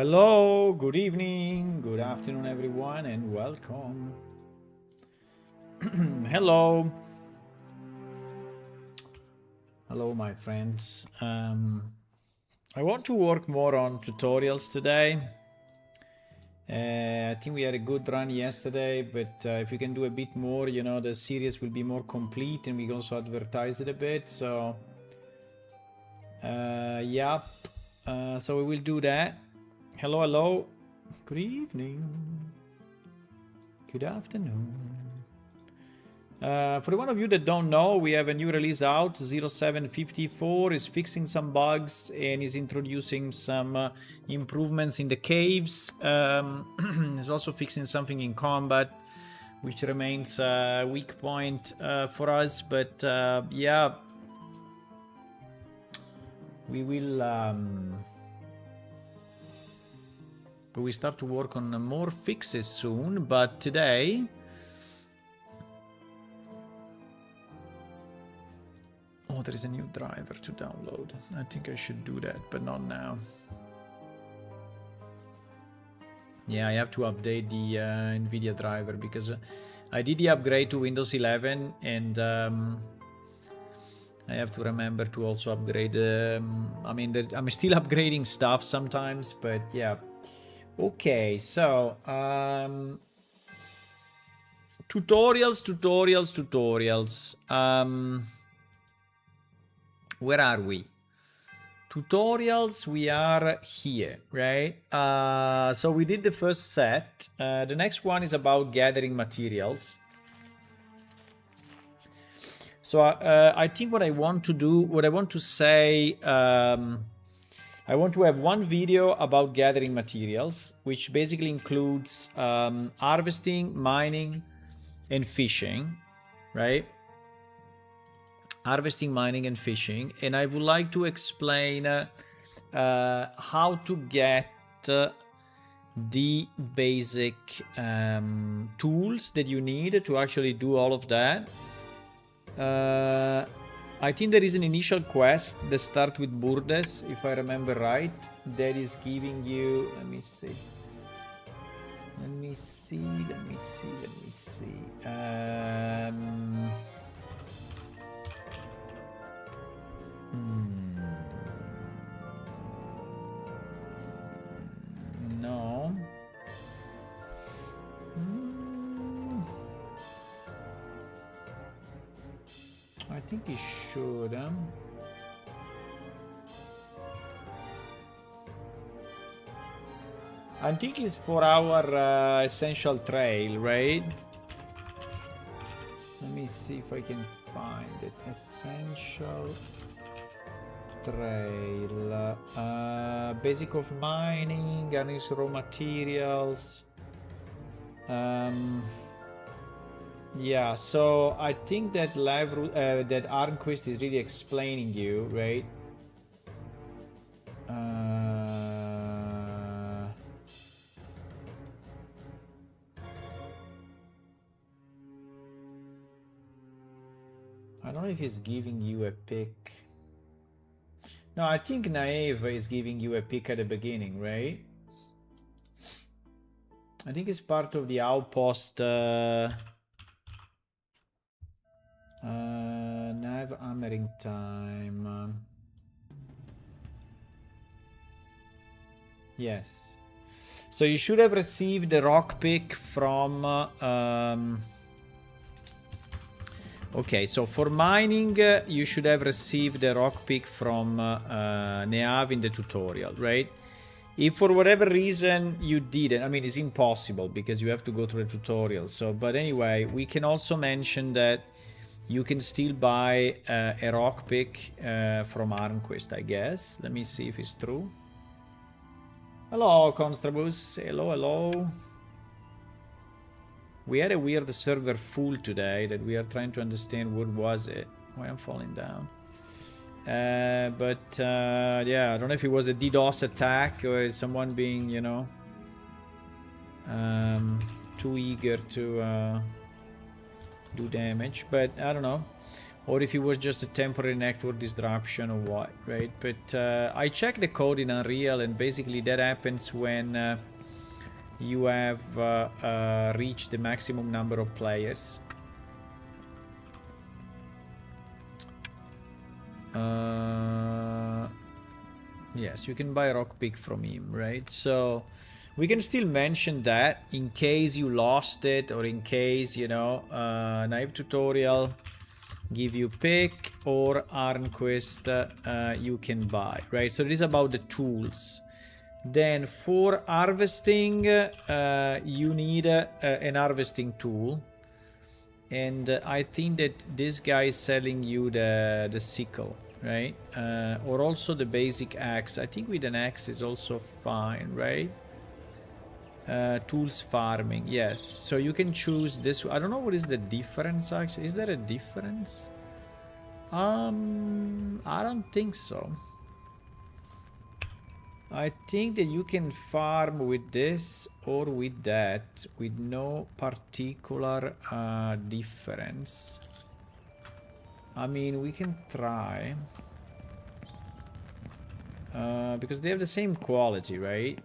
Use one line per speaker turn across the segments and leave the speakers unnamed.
Hello, good evening, good afternoon, everyone, and welcome. Hello. Hello, my friends. I want to work more on tutorials today. I think we had a good run yesterday, but if we can do a bit more, you know, the series will be more complete, and we also advertise it a bit. So, yeah. So we will do that. Hello, hello. Good evening. Good afternoon. For the one of you that don't know, we have a new release out. 0754 is fixing some bugs and is introducing some improvements in the caves. It's also fixing something in combat, which remains a weak point for us. But yeah, we start to work on more fixes soon. But today, oh, there is a new driver to download. I think I should do that, but not now. Yeah, I have to update the NVIDIA driver because I did the upgrade to Windows 11 and I have to remember to also upgrade. I mean, I'm still upgrading stuff sometimes, but yeah. Okay, so tutorials. Where are we? Tutorials, we are here, right? So we did the first set. The next one is about gathering materials. So I think what I want to do, what I want to say, I want to have one video about gathering materials, which basically includes harvesting, mining, and fishing, right? Harvesting, mining, and fishing. And I would like to explain how to get the basic tools that you need to actually do all of that. I think there is an initial quest that starts with Burdes, if I remember right, that is giving you, let me see. No. I think it should. I think it's for our essential trail, right? Let me see if I can find it. Essential trail. Basic of mining, garnish raw materials. Yeah, so I think that that Arnquist is really explaining you, right? I don't know if he's giving you a pick. No, I think Naive is giving you a pick at the beginning, right? I think it's part of the outpost. Naive hammering time. Yes. So you should have received the rock pick from... okay, so for mining, you should have received the rock pick from Neav in the tutorial, right? If for whatever reason you didn't, I mean, it's impossible because you have to go through the tutorial. So, but anyway, we can also mention that you can still buy a rock pick from Arnquist, I guess. Let me see if it's true. Hello, Constrabus. Hello, hello. We had a weird server full today that we are trying to understand what was it. Why I'm falling down. But yeah, I don't know if it was a DDoS attack or someone being, you know, too eager to do damage. But I don't know. or if it was just a temporary network disruption or what, right? But I checked the code in Unreal, and basically that happens when you have reached the maximum number of players. Yes, you can buy rock pick from him, right? So we can still mention that in case you lost it, or in case, you know, Naive Tutorial give you pick, or Arnquist you can buy, right? So it is about the tools. Then for harvesting, you need an harvesting tool. And I think that this guy is selling you the sickle, right? Or also the basic axe. I think with an axe is also fine, right? Tools farming, yes. So you can choose this. I don't know what is the difference actually. Is there a difference? I don't think so. I think that you can farm with this or with that with no particular difference. I mean, we can try. Because they have the same quality, right?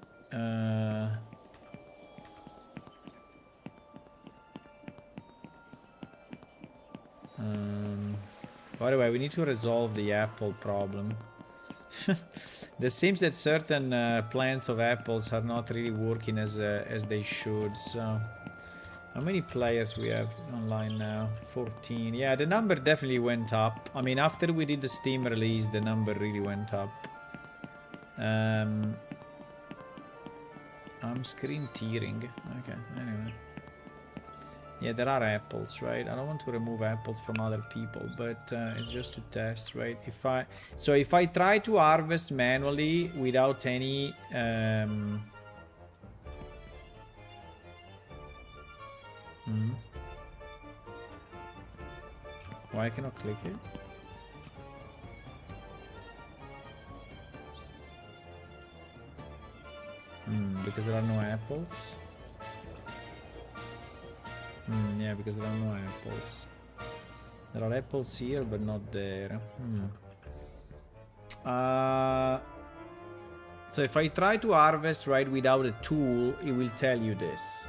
By the way, we need to resolve the apple problem. It seems that certain plants of apples are not really working as they should. So, how many players we have online now? 14. Yeah, the number definitely went up. I mean, after we did the Steam release, the number really went up. I'm screen tearing. Okay, anyway. Yeah, there are apples, right? I don't want to remove apples from other people, but it's just to test, right? If I try to harvest manually without any why I cannot click it? Because there are no apples. Yeah, because there are no apples. There are apples here, but not there. So if I try to harvest right without a tool, it will tell you this.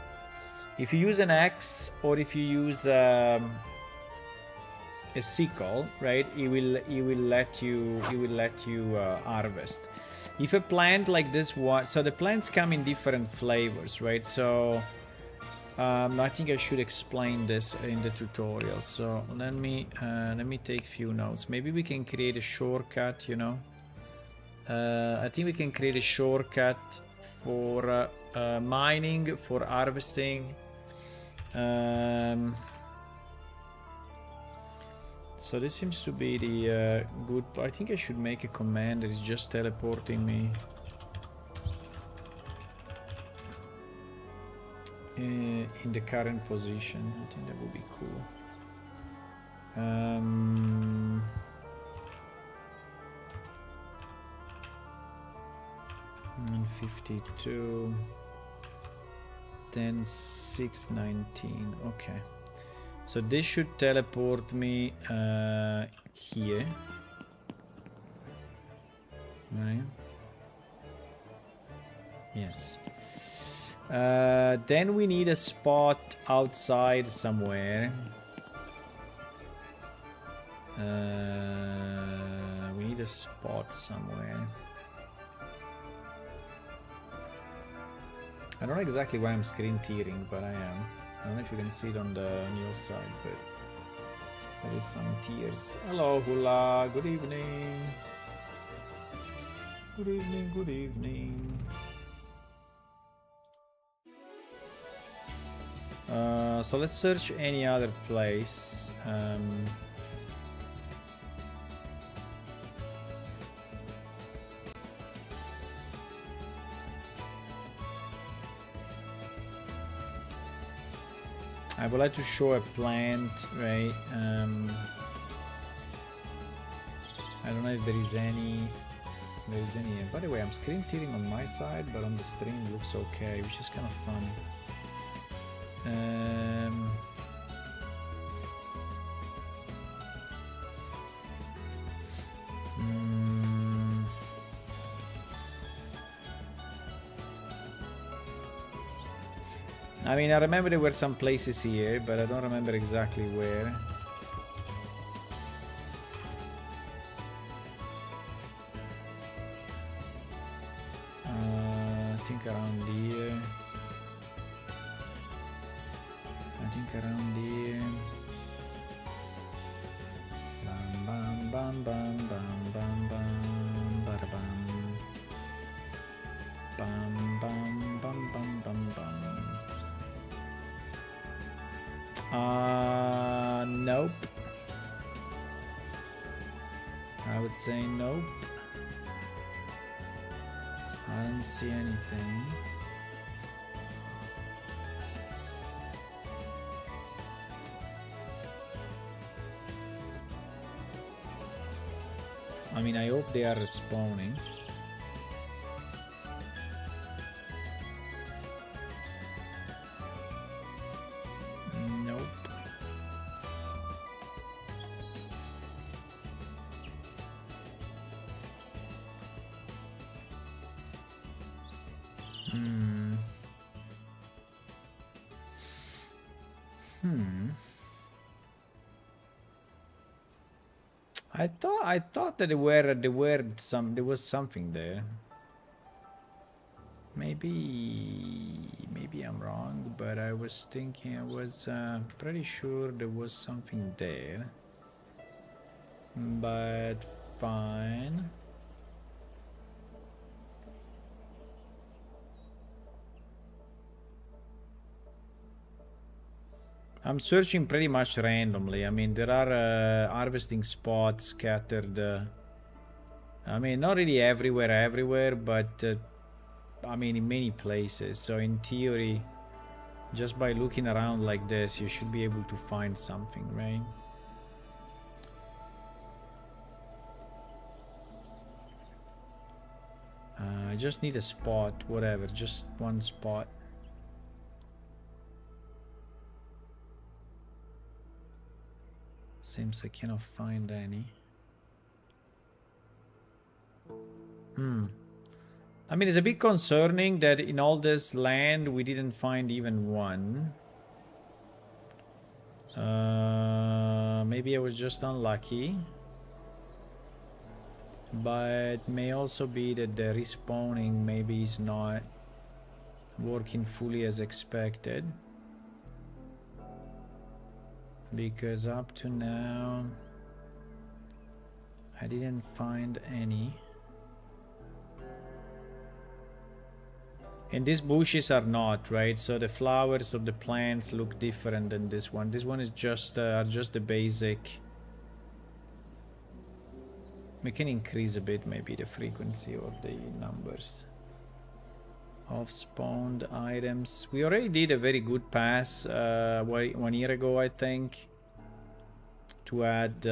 If you use an axe or if you use a sickle, right, it will let you harvest. If a plant like this one, so the plants come in different flavors, right? So I think I should explain this in the tutorial. So let me take few notes. Maybe we can create a shortcut, you know. I think we can create a shortcut for mining, for harvesting. So this seems to be the good. I think I should make a command that is just teleporting me in the current position. I think that would be cool. 952, then 619. Okay, so this should teleport me here, right? Yes. Then we need a spot outside somewhere. We need a spot somewhere. I don't know exactly why I'm screen tearing, but I am. I don't know if you can see it on your side, but there is some tears. Hello, Hula. Good evening. Good evening. Good evening. So let's search any other place. I would like to show a plant, right? I don't know if there is any. By the way, I'm screen tearing on my side, but on the stream it looks okay, which is kind of funny. I mean, I remember there were some places here, but I don't remember exactly where. I think around here. I think around here. Bam bam bam bam bam bam bam bada bam. Bam bam bam bam bam bam. Nope. I would say nope. I don't see anything. I mean, I hope they are respawning. Nope. I thought that there was something there. Maybe I'm wrong, but I was thinking I was pretty sure there was something there. But fine. I'm searching pretty much randomly. I mean, there are harvesting spots scattered. I mean, not really everywhere, but I mean, in many places. So in theory, just by looking around like this, you should be able to find something, right? I just need a spot, whatever, just one spot. Seems I cannot find any. I mean, it's a bit concerning that in all this land we didn't find even one. Maybe I was just unlucky. But may also be that the respawning maybe is not working fully as expected. Because up to now I didn't find any. And these bushes are not, right? So the flowers of the plants look different than this one. This one is just the basic. We can increase a bit maybe the frequency of the numbers of spawned items. We already did a very good pass 1 year ago, I think, to add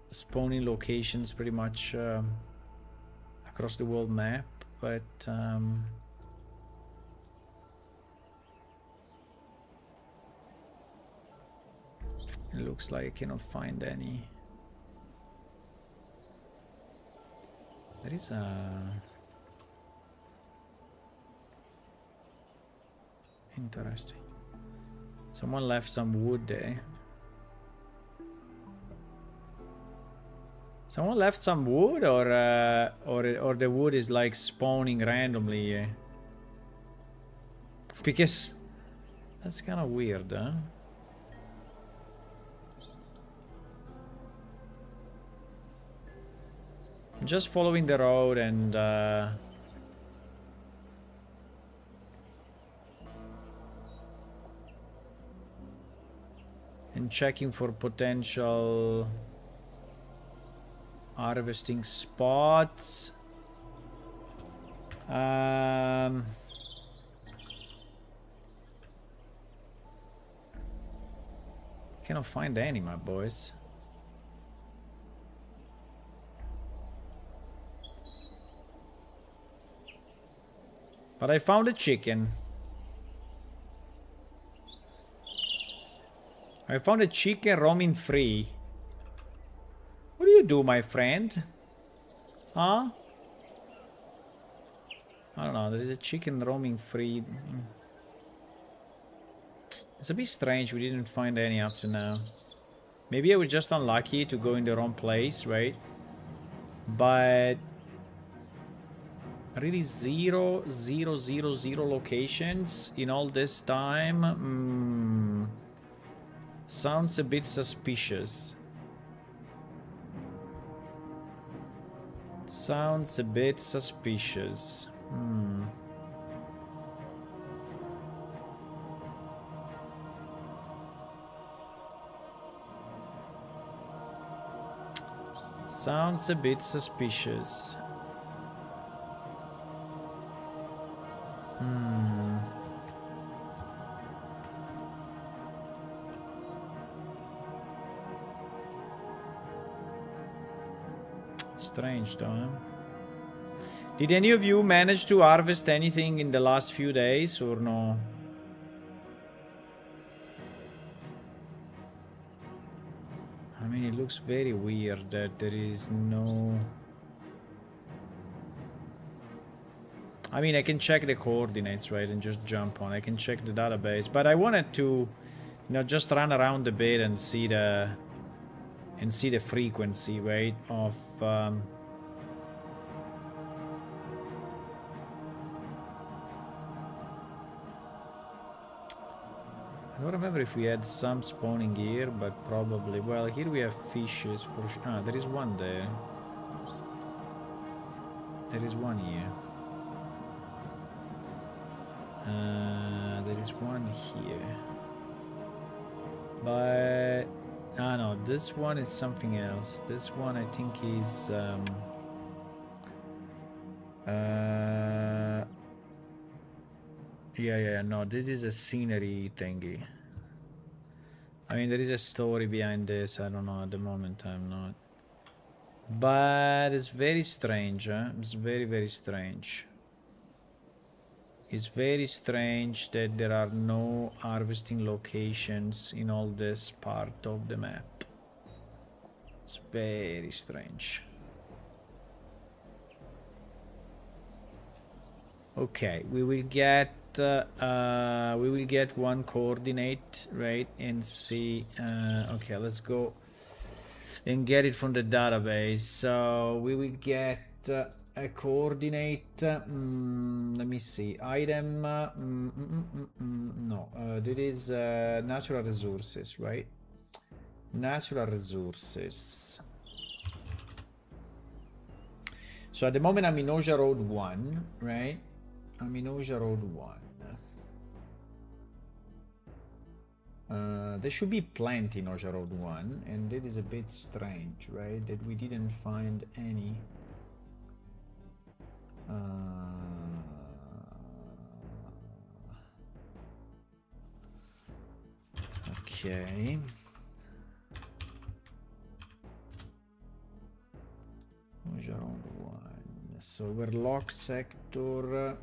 spawning locations pretty much across the world map, but it looks like I cannot find any. There is a... Interesting. Someone left some wood there. Someone left some wood, or the wood is like spawning randomly here? Because that's kind of weird, huh? I'm just following the road and checking for potential harvesting spots. Cannot find any, my boys. But I found a chicken. I found a chicken roaming free. What do you do, my friend? Huh? I don't know, there is a chicken roaming free. It's a bit strange we didn't find any up to now. Maybe I was just unlucky to go in the wrong place, right? But really zero locations in all this time? Sounds a bit suspicious. Sounds a bit suspicious. Sounds a bit suspicious. Strange, though, huh? Did any of you manage to harvest anything in the last few days, or no? I mean, it looks very weird that there is no... I mean, I can check the coordinates, right, and just jump on. I can check the database, but I wanted to, you know, just run around a bit and see the frequency, right, of I don't remember if we had some spawning here, but probably. Well, here we have fishes for sure. Ah, there is one there. There is one here. There is one here. But... ah, no, this one is something else. This one I think is... yeah, no, this is a scenery thingy. I mean, there is a story behind this. I don't know, at the moment I'm not. But it's very strange, huh? It's very, very strange. It's very strange that there are no harvesting locations in all this part of the map. It's very strange. Okay, we will get one coordinate, right, and see. Okay, let's go and get it from the database. So we will get a coordinate. Let me see. Item. No, that is natural resources, right? Natural resources. So at the moment I'm in Oja Road 1, right? I'm in Oja Road 1. There should be plenty in Oja Road 1, and it is a bit strange, right? That we didn't find any. Okay. Oja Road 1. So we're lock sector.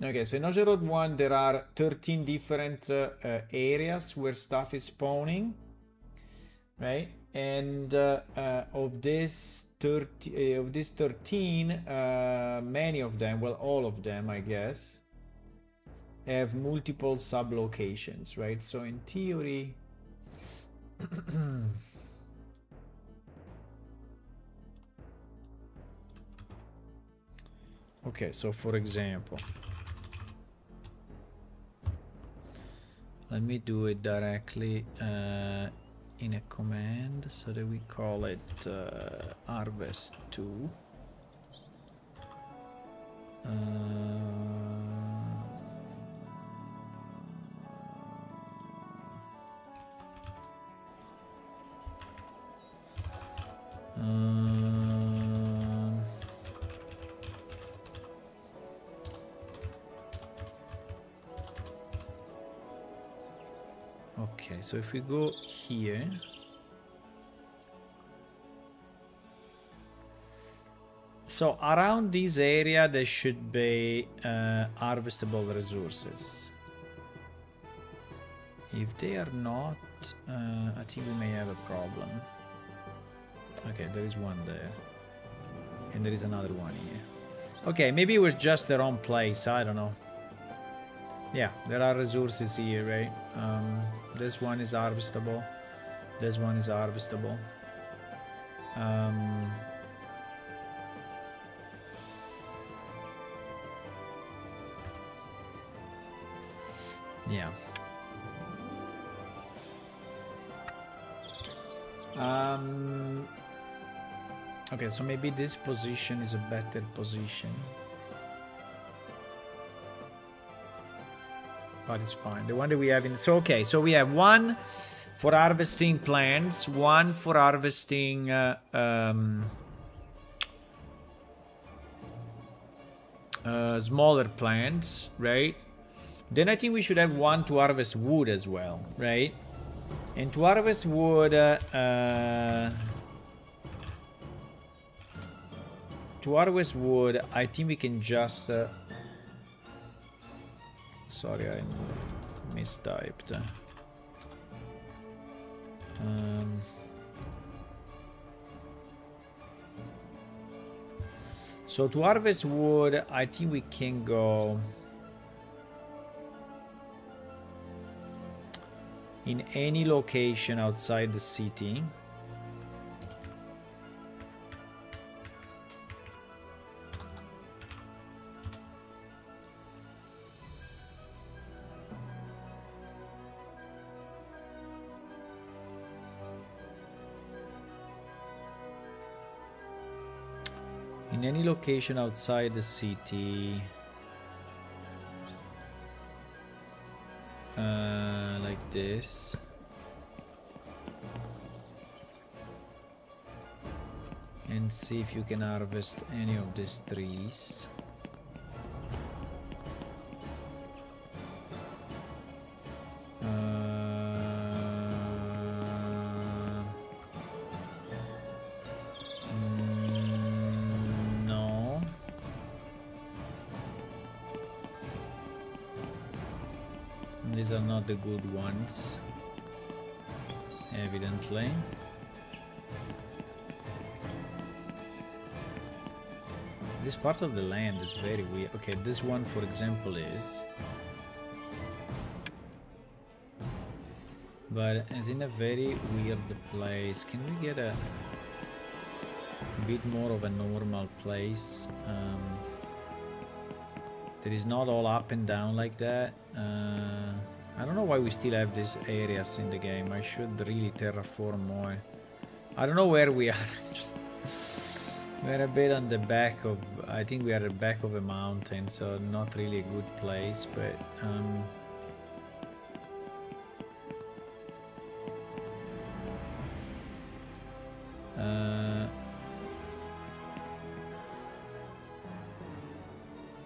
Okay, so in Oja Road 1 there are 13 different areas where stuff is spawning, right? And of this 13, many of them, well, all of them, I guess, have multiple sub-locations, right? So in theory... Okay, so for example... let me do it directly in a command, so that we call it harvest 2. Okay, so if we go here, so around this area there should be harvestable resources. If they are not, I think we may have a problem. Okay, there is one there, and there is another one here. Okay, maybe it was just the wrong place, I don't know. Yeah, there are resources here, right? This one is harvestable. This one is harvestable. Yeah. Okay, so maybe this position is a better position. But it's fine. The one that we have in... So, okay, so we have one for harvesting plants, one for harvesting... smaller plants, right? Then I think we should have one to harvest wood as well, right? And to harvest wood... to harvest wood, I think we can just... sorry, I mistyped. So to harvest wood, I think we can go in any location outside the city. In any location outside the city. Like this. And see if you can harvest any of these trees. No. These are not the good ones, evidently. This part of the land is very weird. Okay, this one, for example, is... but it's in a very weird place. Can we get a bit more of a normal place? That is not all up and down like that. I don't know why we still have these areas in the game. I should really terraform more. I don't know where we are. We're a bit on the back of... I think we are at the back of a mountain, so not really a good place, but...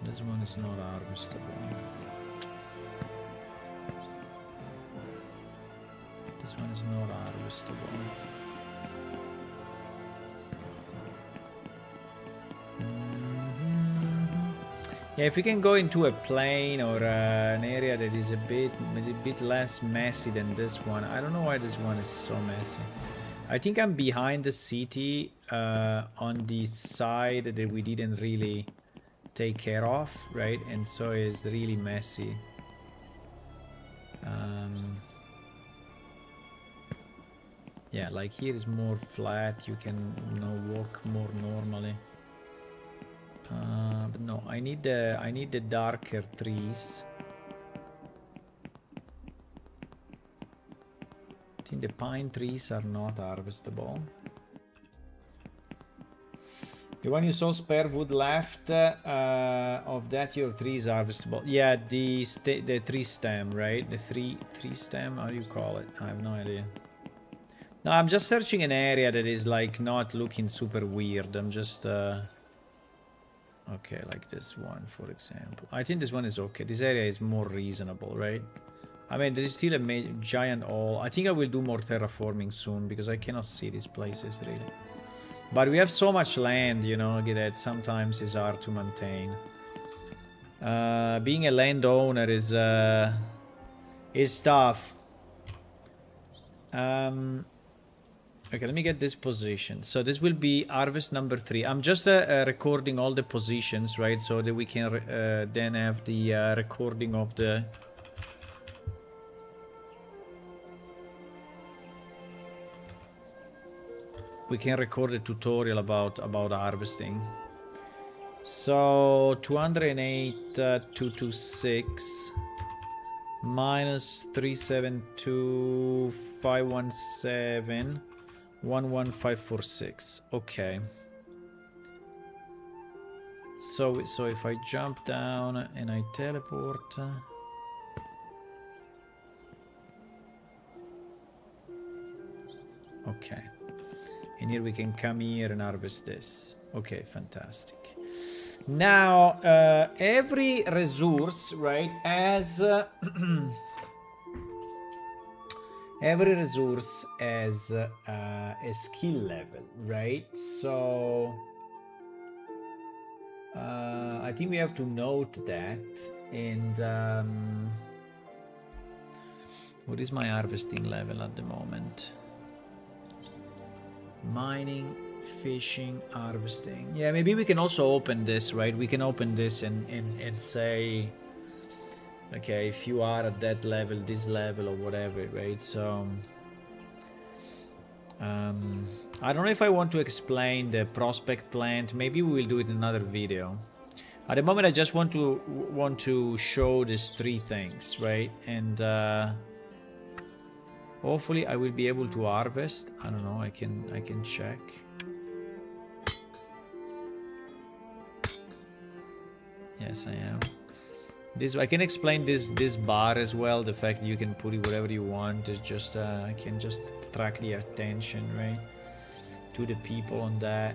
this one is not harvestable. This one is not harvestable. Yeah, if we can go into a plain or an area that is a bit less messy than this one. I don't know why this one is so messy. I think I'm behind the city on the side that we didn't really take care of, right? And so it's really messy. Yeah, like here is more flat. You can, you know, walk more normally. But no, I need the darker trees. I think the pine trees are not harvestable. The one you saw spare wood left, of that your tree is harvestable. Yeah, the tree stem, right? The tree stem, how do you call it? I have no idea. No, I'm just searching an area that is like not looking super weird. I'm just okay, like this one, for example. I think this one is okay. This area is more reasonable, right? I mean, there is still a giant hole. I think I will do more terraforming soon because I cannot see these places really. But we have so much land, you know, that sometimes is hard to maintain. Being a landowner is tough. Okay, let me get this position. So this will be harvest number 3. I'm just recording all the positions, right? So that we can then have the recording of the... We can record a tutorial about harvesting. So 208, 226 minus 372, 517, 11546. Okay. So if I jump down and I teleport. Okay. And here we can come here and harvest this. Okay, fantastic. Now, every resource, right, has... every resource has a skill level, right? So... I think we have to note that. And... what is my harvesting level at the moment? Mining, fishing, harvesting. Yeah, maybe we can also open this, right? We can open this and say, okay, if you are at that level, this level, or whatever, right? So, I don't know if I want to explain the prospect plant. Maybe we will do it in another video. At the moment, I just want to show these 3 things, right? And hopefully I will be able to harvest. I don't know, I can check. Yes, I am. This I can explain this bar as well. The fact that you can put it whatever you want is just I can just attract the attention, right, to the people on that.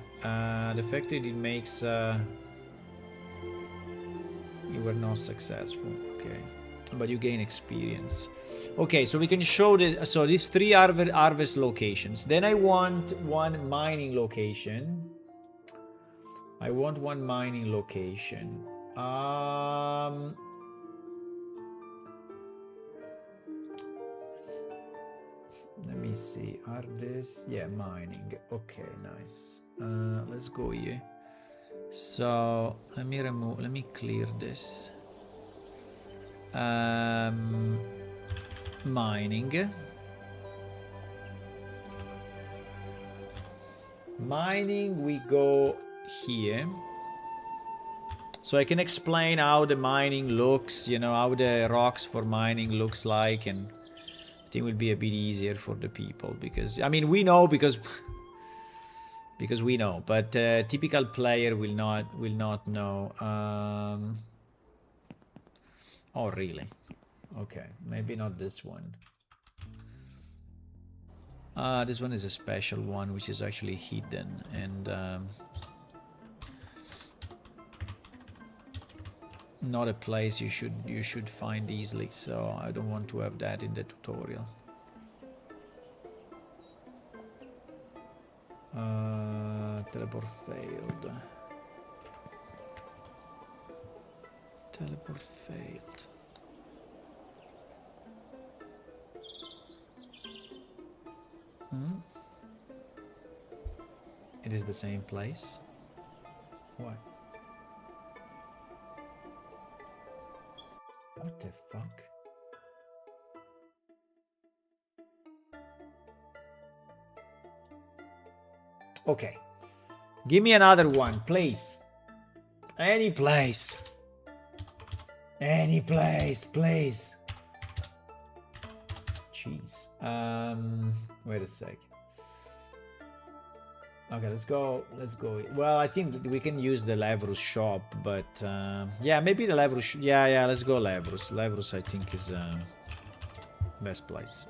The fact that it makes you were not successful. Okay. But you gain experience. Okay, so we can show this. So these 3 harvest locations. Then I want 1 mining location. I want 1 mining location. Let me see. Are this? Yeah, mining. Okay, nice. Let's go here. So let me clear this. Mining. Mining, we go here. So I can explain how the mining looks, you know, how the rocks for mining looks like, and I think it will be a bit easier for the people because, I mean, we know because we know, but typical player will not know. Oh, really? Okay, maybe not this one. This one is a special one, which is actually hidden, and not a place you should find easily. So I don't want to have that in the tutorial. Teleport failed. Teleport failed. It is the same place. What? What the fuck? Okay. Give me another one, please. Any place. Any place, please. Jeez. Wait a sec. Okay, let's go. Well, I think we can use the Levrus shop, but yeah, maybe the Levrus. Yeah, let's go Levrus. Levrus, I think, is best place.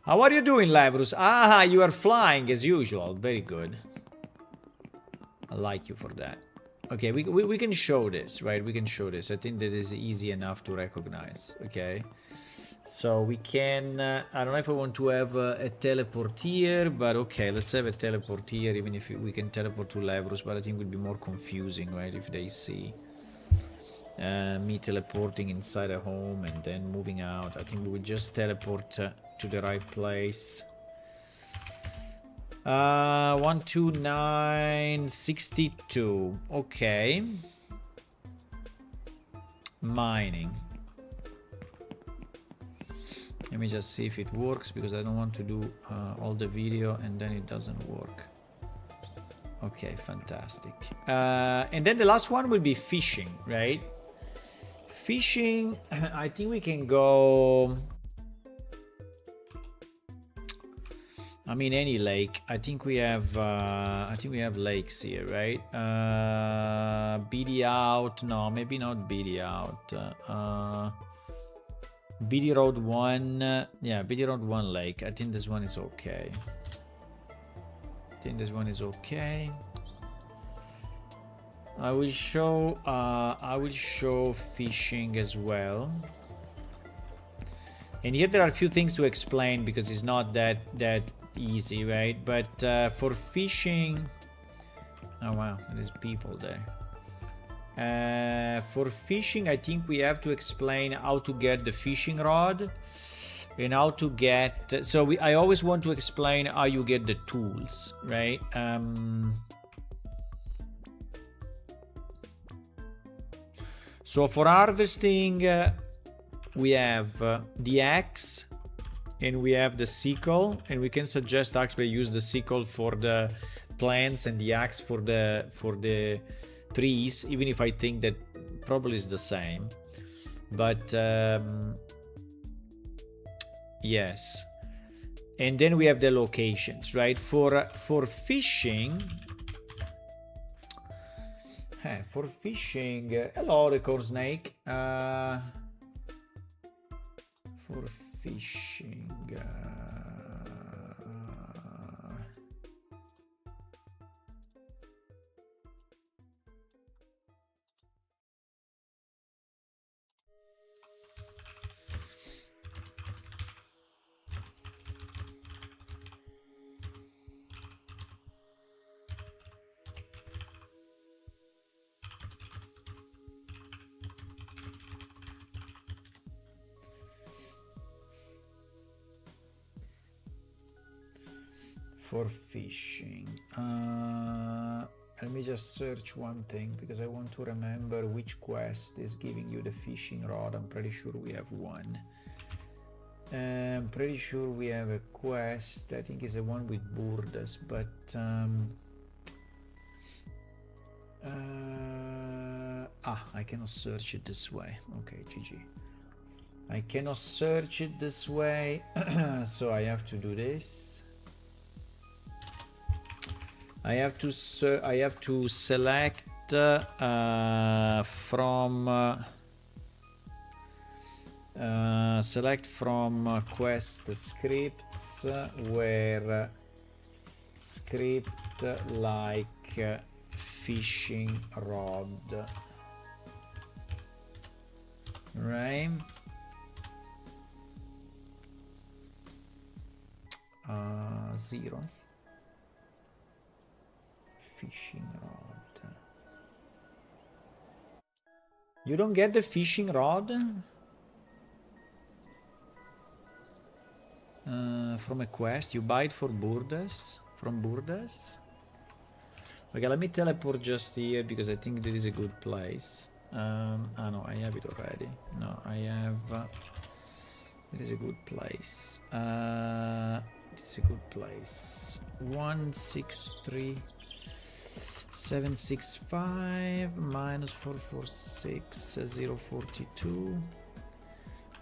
How are you doing, Levrus? Ah, you are flying as usual. Very good. I like you for that. Okay, we can show this, right? We can show this. I think that is easy enough to recognize. Okay. So we can, I don't know if I want to have a teleport here, but okay, let's have a teleport here, even if we can teleport to Levrus, but I think it would be more confusing, right, if they see. me teleporting inside a home and then moving out. I think we would just teleport to the right place. 129 62. Okay. Mining. Let me just see if it works, because I don't want to do all the video and then it doesn't work. Okay, fantastic. And then the last one will be fishing, right? Fishing, I think we can go... I mean, any lake. I think we have lakes here, right? BD out. No, maybe not BD out. BD Road 1. Yeah, BD Road 1 lake. I think this one is okay. I will show fishing as well. And here there are a few things to explain, because it's not that easy, right? But for fishing, oh wow, there's people there. For fishing, I think we have to explain how to get the fishing rod and how to get. So I always want to explain how you get the tools, right? So for harvesting, we have the axe. And we have the sickle, and we can suggest actually use the sickle for the plants and the axe for the trees, even if I think that probably is the same. But yes. And then we have the locations, right? For fishing. For fishing, hello, record snake. For fishing. For fishing, let me just search one thing, because I want to remember which quest is giving you the fishing rod. I'm pretty sure we have one. I'm pretty sure we have a quest. I think it's the one with Burdas, but I cannot search it this way. Okay, GG. I cannot search it this way, so I have to do this. I have to select from quest scripts where script like fishing rod, right? Zero. Fishing rod. You don't get the fishing rod? From a quest? You buy it for Burdas? From Burdas? Okay, let me teleport just here, because I think this is a good place. No, I have it already. No, I have... It is a good place. It's a good place. 163... 765 minus 446 042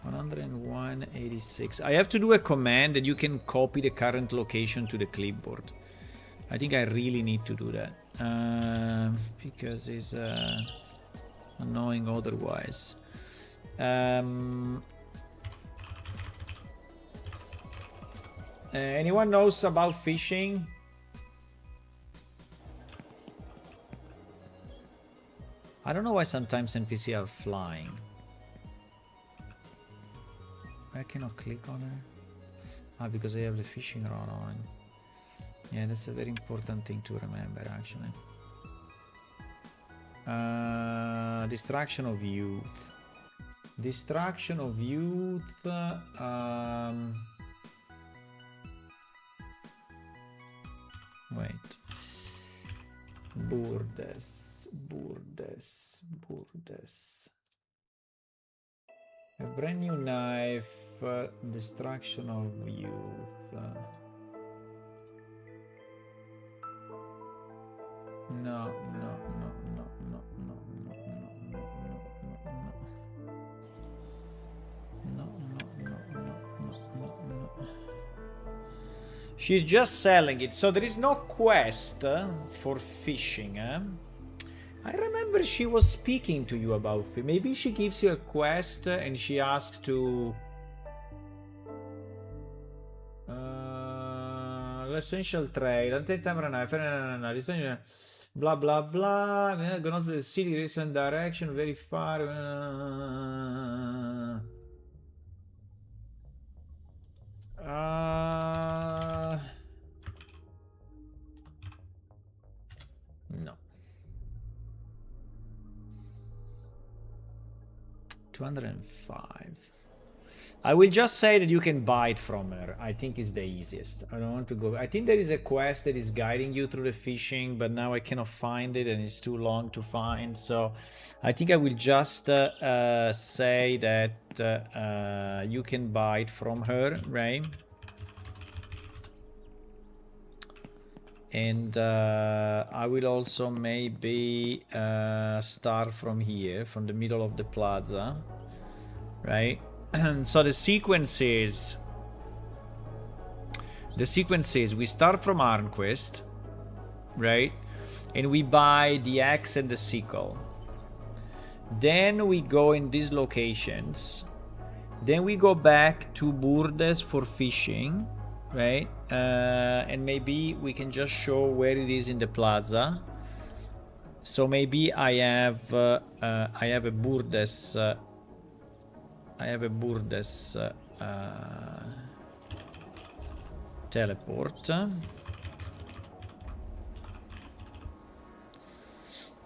101.86. I have to do a command that you can copy the current location to the clipboard. I think I really need to do that because it's annoying otherwise. Anyone knows about fishing? I don't know why sometimes NPC are flying. I cannot click on it. Because I have the fishing rod on. Yeah, that's a very important thing to remember, actually. Distraction of youth. Distraction of youth. Wait. Burdes. A brand new knife. Distraction of youth. No. She's just selling it, so there is no quest for fishing. I remember she was speaking to you about it. Maybe she gives you a quest and she asks to... L'essential trade, blah blah blah, going to the city, recent direction, very far. No. 205. I will just say that you can buy it from her. I think it's the easiest. I don't want to go. I think there is a quest that is guiding you through the fishing, but now I cannot find it and it's too long to find. So I think I will just say that you can buy it from her, right? And I will also maybe start from here, from the middle of the plaza, right? So the sequence is we start from Arnquist, right? And we buy the axe and the sickle. Then we go in these locations. Then we go back to Burdes for fishing, right? And maybe we can just show where it is in the plaza. So maybe I have a Burdes. I have a Burdes teleport.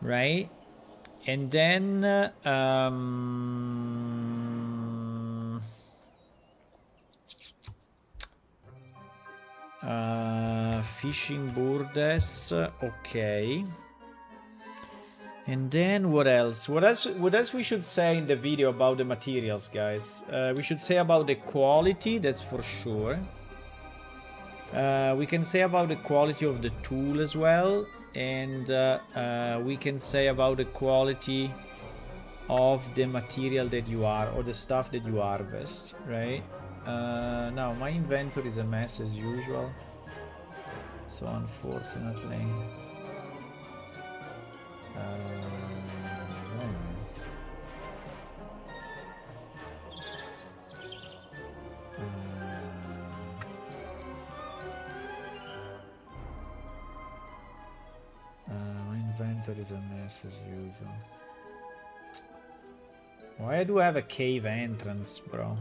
Right? And then fishing Burdes, okay. And then what else? What else we should say in the video about the materials, guys? We should say about the quality, that's for sure. We can say about the quality of the tool as well. And we can say about the quality of the material that you are, or the stuff that you harvest, right? Now, my inventory is a mess as usual. So unfortunately... my inventory is a mess as usual. Why do I have a cave entrance, bro?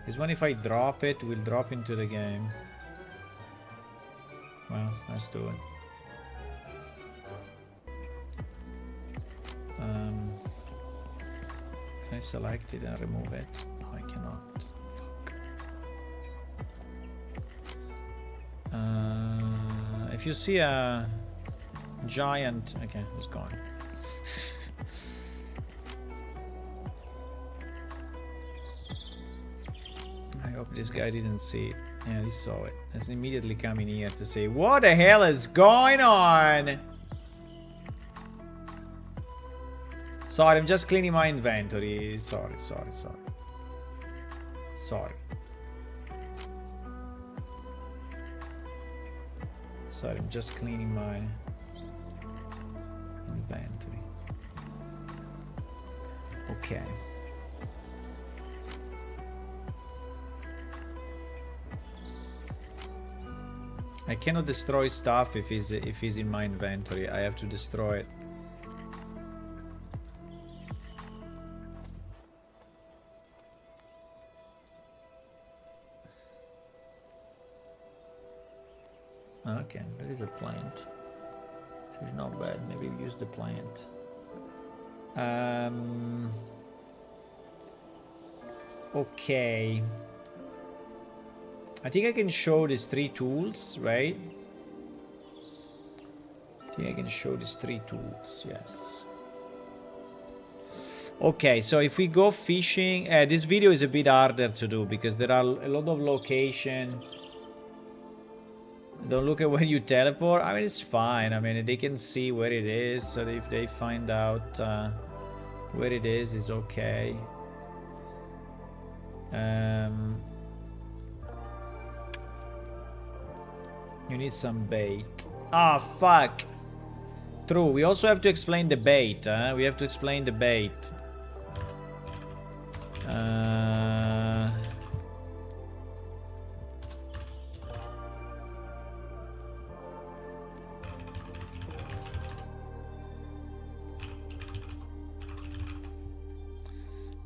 This one, if I drop it, will drop into the game. Well, let's do it. Can I select it and remove it? No, I cannot. Fuck. If you see a giant... Okay, it's gone. I hope this guy didn't see it. Yeah, he saw it. He's immediately coming here to say, what the hell is going on? Sorry, I'm just cleaning my inventory. Sorry. Sorry, I'm just cleaning my inventory. Okay. I cannot destroy stuff if it's in my inventory. I have to destroy it. Okay, there is a plant. It's not bad. Maybe we use the plant. Okay. I think I can show these 3 tools, right? I think I can show these 3 tools, yes. Okay, so if we go fishing, this video is a bit harder to do because there are a lot of location. Don't look at where you teleport. I mean, it's fine. I mean, they can see where it is, so if they find out where it is, it's okay. You need some bait. Ah, fuck. True, we also have to explain the bait, huh? We have to explain the bait.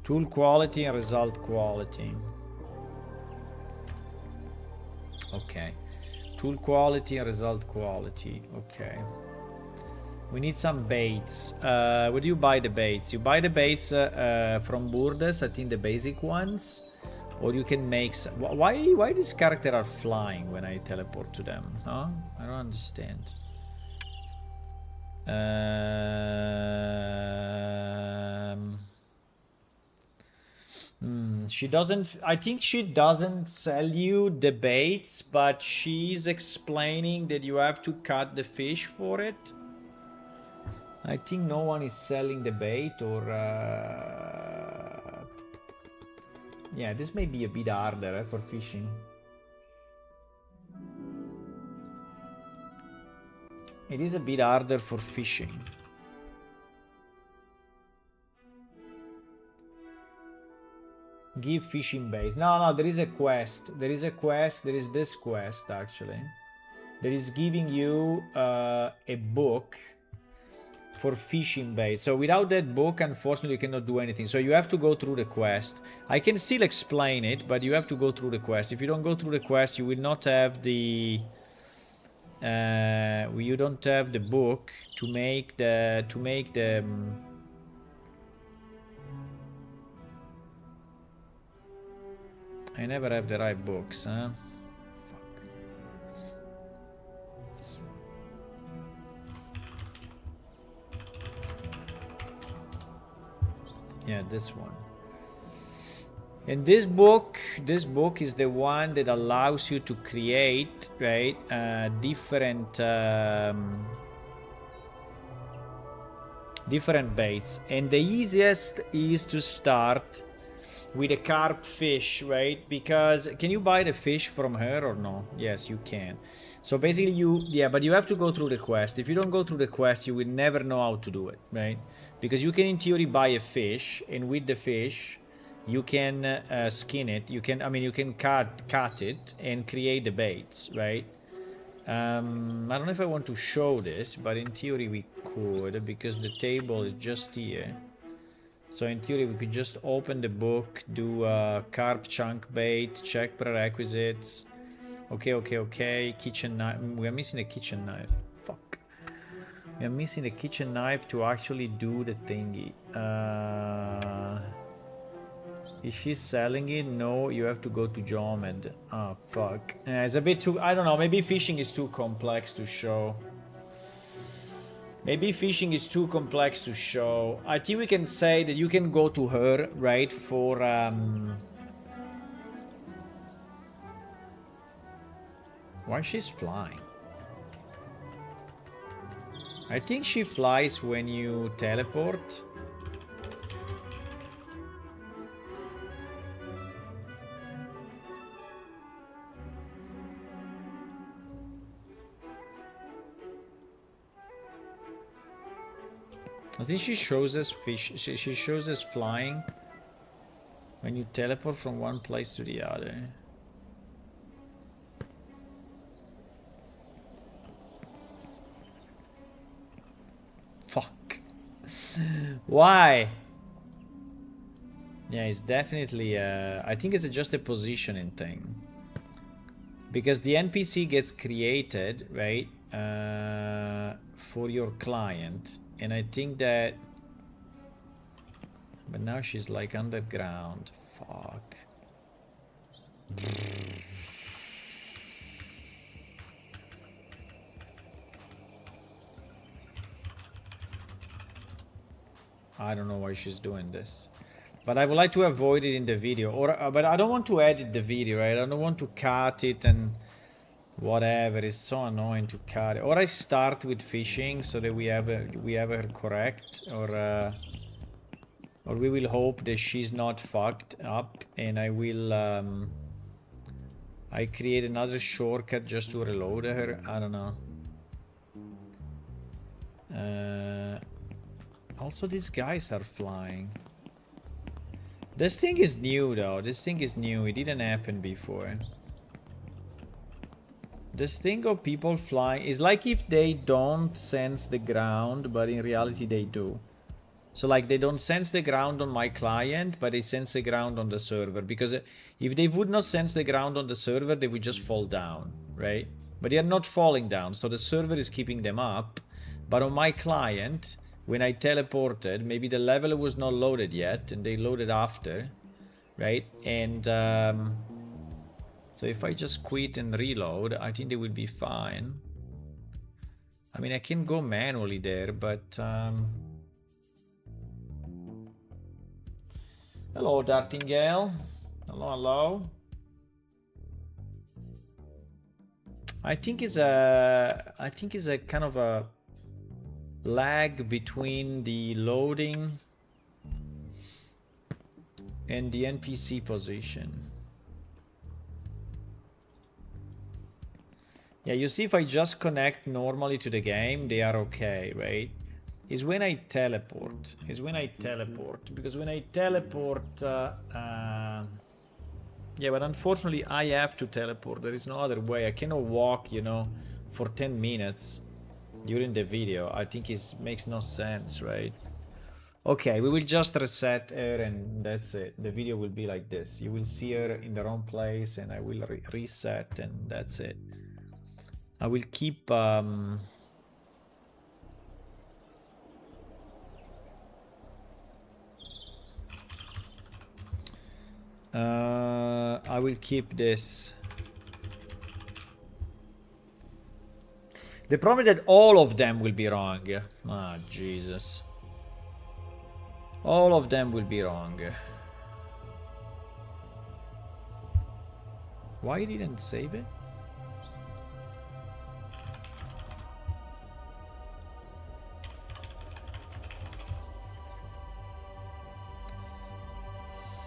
Tool quality and result quality. Okay. Tool quality and result quality. Okay. We need some baits. Where do you buy the baits? You buy the baits from Burdes, I think the basic ones. Or you can make some... Why these characters are flying when I teleport to them? Huh? I don't understand. She doesn't... I think she doesn't sell you the baits, but she's explaining that you have to cut the fish for it. I think no one is selling the bait or... Yeah, this may be a bit harder for fishing. It is a bit harder for fishing. Give fishing baits. No, there is a quest. There is a quest. There is this quest, actually. That is giving you a book for fishing bait. So without that book, unfortunately, you cannot do anything. So you have to go through the quest. I can still explain it, but you have to go through the quest. If you don't go through the quest, you will not have the... you don't have the book to make the... I never have the right books, huh? Fuck. Yeah, this one. And this book is the one that allows you to create, right, different baits. And the easiest is to start with a carp fish, right? Because can you buy the fish from her or no? Yes, you can. So basically but you have to go through the quest. If you don't go through the quest, you will never know how to do it, right? Because you can in theory buy a fish, and with the fish you can skin it. You can cut it and create the baits, right? I don't know if I want to show this, but in theory we could, because the table is just here. So in theory we could just open the book, do carp chunk bait, check prerequisites. Okay. Kitchen knife. We are missing a kitchen knife. Fuck. We are missing a kitchen knife to actually do the thingy. Is she selling it? No, you have to go to Jomed. Oh, fuck. Yeah, it's a bit too... I don't know, maybe fishing is too complex to show. Maybe fishing is too complex to show. I think we can say that you can go to her, right, for... Why she's flying? I think she flies when you teleport. I think she shows us fish. She shows us flying when you teleport from one place to the other. Fuck. Why? Yeah, it's definitely... I think it's just a positioning thing. Because the NPC gets created, right? For your client. And I think that But now she's like underground. Fuck. I don't know why she's doing this. But I would like to avoid it in the video. But I don't want to edit the video, right? I don't want to cut it and whatever. It's so annoying to cut it. Or I start with fishing so that we have her correct. Or we will hope that she's not fucked up. And I will... I create another shortcut just to reload her. I don't know. Also, these guys are flying. This thing is new, though. This thing is new. It didn't happen before. This thing of people flying is like if they don't sense the ground, but in reality they do. So like they don't sense the ground on my client, but they sense the ground on the server. Because if they would not sense the ground on the server, they would just fall down, right? But they are not falling down, so the server is keeping them up. But on my client, when I teleported, maybe the level was not loaded yet, and they loaded after, right? And so if I just quit and reload, I think they will be fine. I mean, I can go manually there, but... Hello, Dartingale. Hello, hello. I think it's a kind of a lag between the loading and the NPC position. Yeah, you see, if I just connect normally to the game, they are okay, right? Is when I teleport. Because when I teleport... yeah, but unfortunately I have to teleport. There is no other way. I cannot walk, you know, for 10 minutes during the video. I think it makes no sense, right? Okay, we will just reset her and that's it. The video will be like this. You will see her in the wrong place and I will reset and that's it. I will keep... I will keep this. The problem is that all of them will be wrong. Ah, Jesus. All of them will be wrong. Why didn't save it?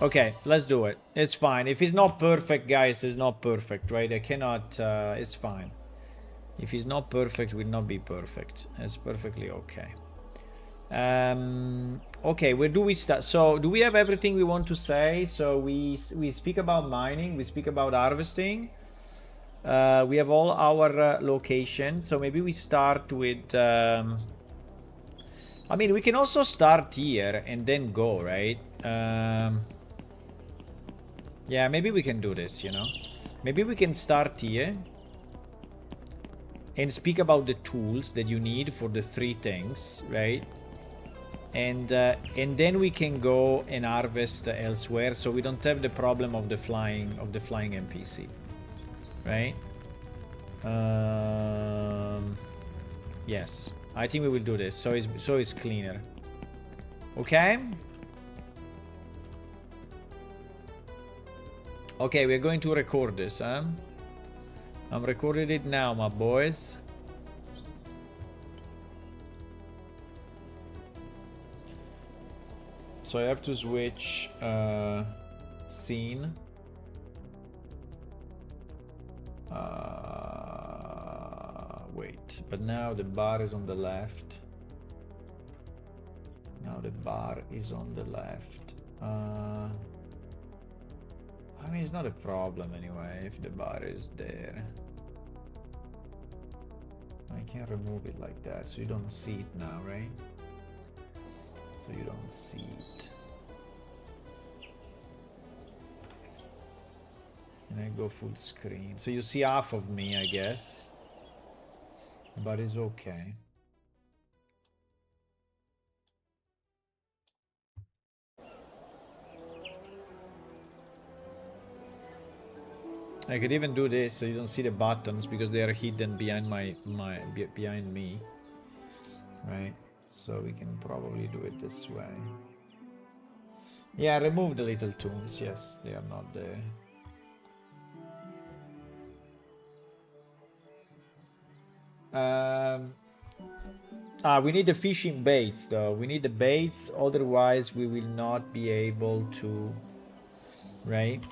Okay, let's do it. It's fine. If it's not perfect, guys, it's not perfect, right? I cannot... it's fine. If it's not perfect, it will not be perfect. It's perfectly okay. Okay, where do we start? So, do we have everything we want to say? So, we speak about mining. We speak about harvesting. We have all our locations. So, maybe we start with... I mean, we can also start here and then go, right? Yeah, maybe we can do this, you know. Maybe we can start here and speak about the tools that you need for the 3 things, right? And then we can go and harvest elsewhere, so we don't have the problem of the flying NPC, right? Yes, I think we will do this. So it's cleaner. Okay. Okay, we're going to record this, huh? I'm recording it now, my boys. So I have to switch scene. Wait, but now the bar is on the left. Now the bar is on the left. I mean, it's not a problem anyway if the bar is there. I can remove it like that so you don't see it now, right? So you don't see it. And I go full screen. So you see half of me, I guess. But it's okay. I could even do this so you don't see the buttons because they are hidden behind behind me. Right? So we can probably do it this way. Yeah, remove the little tools. Yes, they are not there. We need the fishing baits though. We need the baits, otherwise we will not be able to, right?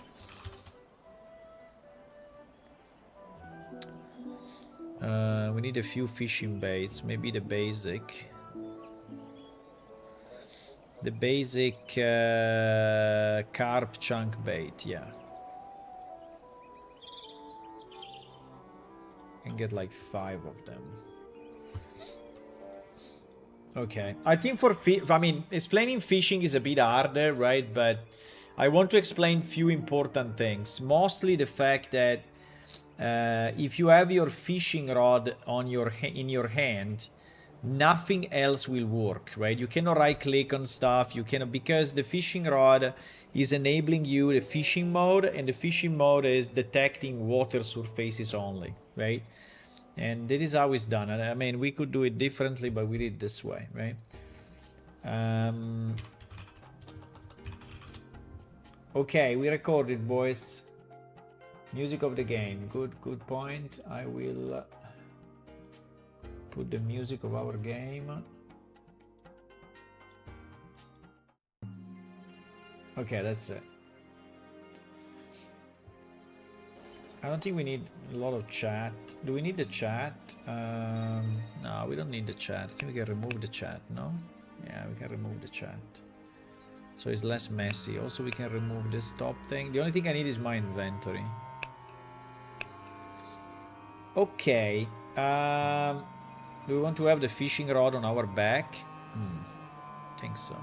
We need a few fishing baits, maybe the basic. The basic carp chunk bait, yeah. Can get like 5 of them. Okay, I think I mean, explaining fishing is a bit harder, right? But I want to explain few important things. Mostly the fact that if you have your fishing rod on in your hand, nothing else will work, right? You cannot right click on stuff. You cannot, because the fishing rod is enabling you the fishing mode, and the fishing mode is detecting water surfaces only, right? And that is how it's done. I mean, we could do it differently, but we did it this way, right? Okay, we recorded, boys. Music of the game. Good point. I will put the music of our game. Okay, that's it. I don't think we need a lot of chat. Do we need the chat? No, we don't need the chat. I think we can remove the chat, no? Yeah, we can remove the chat. So it's less messy. Also, we can remove this top thing. The only thing I need is my inventory. Okay. Do we want to have the fishing rod on our back? I think so.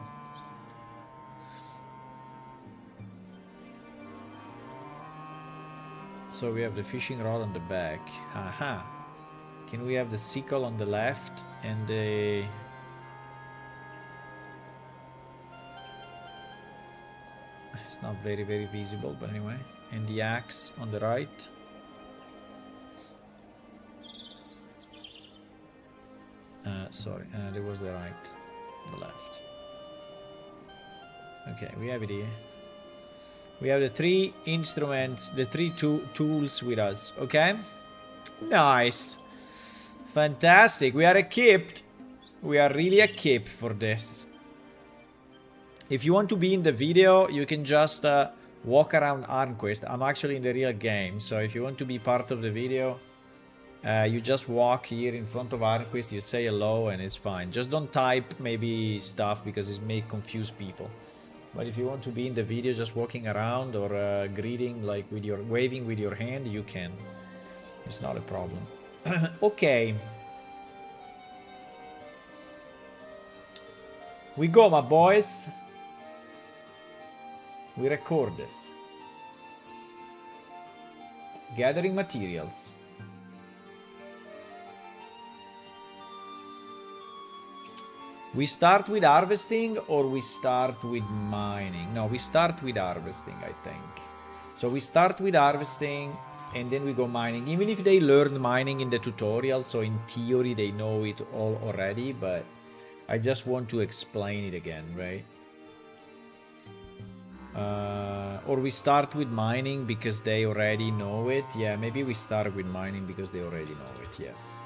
So we have the fishing rod on the back. Aha. Can we have the sickle on the left and the... It's not very visible, but anyway. And the axe on the right. Sorry, there was the right, the left. Okay, we have it here. We have the 3 instruments, the 3 tools with us, okay? Nice. Fantastic. We are equipped. We are really equipped for this. If you want to be in the video, you can just walk around Arnquist. I'm actually in the real game, so if you want to be part of the video, you just walk here in front of Arnquist, you say hello, and it's fine. Just don't type maybe stuff because it may confuse people. But if you want to be in the video just walking around or greeting, like with your waving with your hand, you can. It's not a problem. Okay. We go, my boys. We record this. Gathering materials. We start with harvesting or we start with mining? No, we start with harvesting, I think. So we start with harvesting and then we go mining. Even if they learned mining in the tutorial, so in theory they know it all already, but I just want to explain it again, right? Or we start with mining because they already know it. Yeah, maybe we start with mining because they already know it, yes.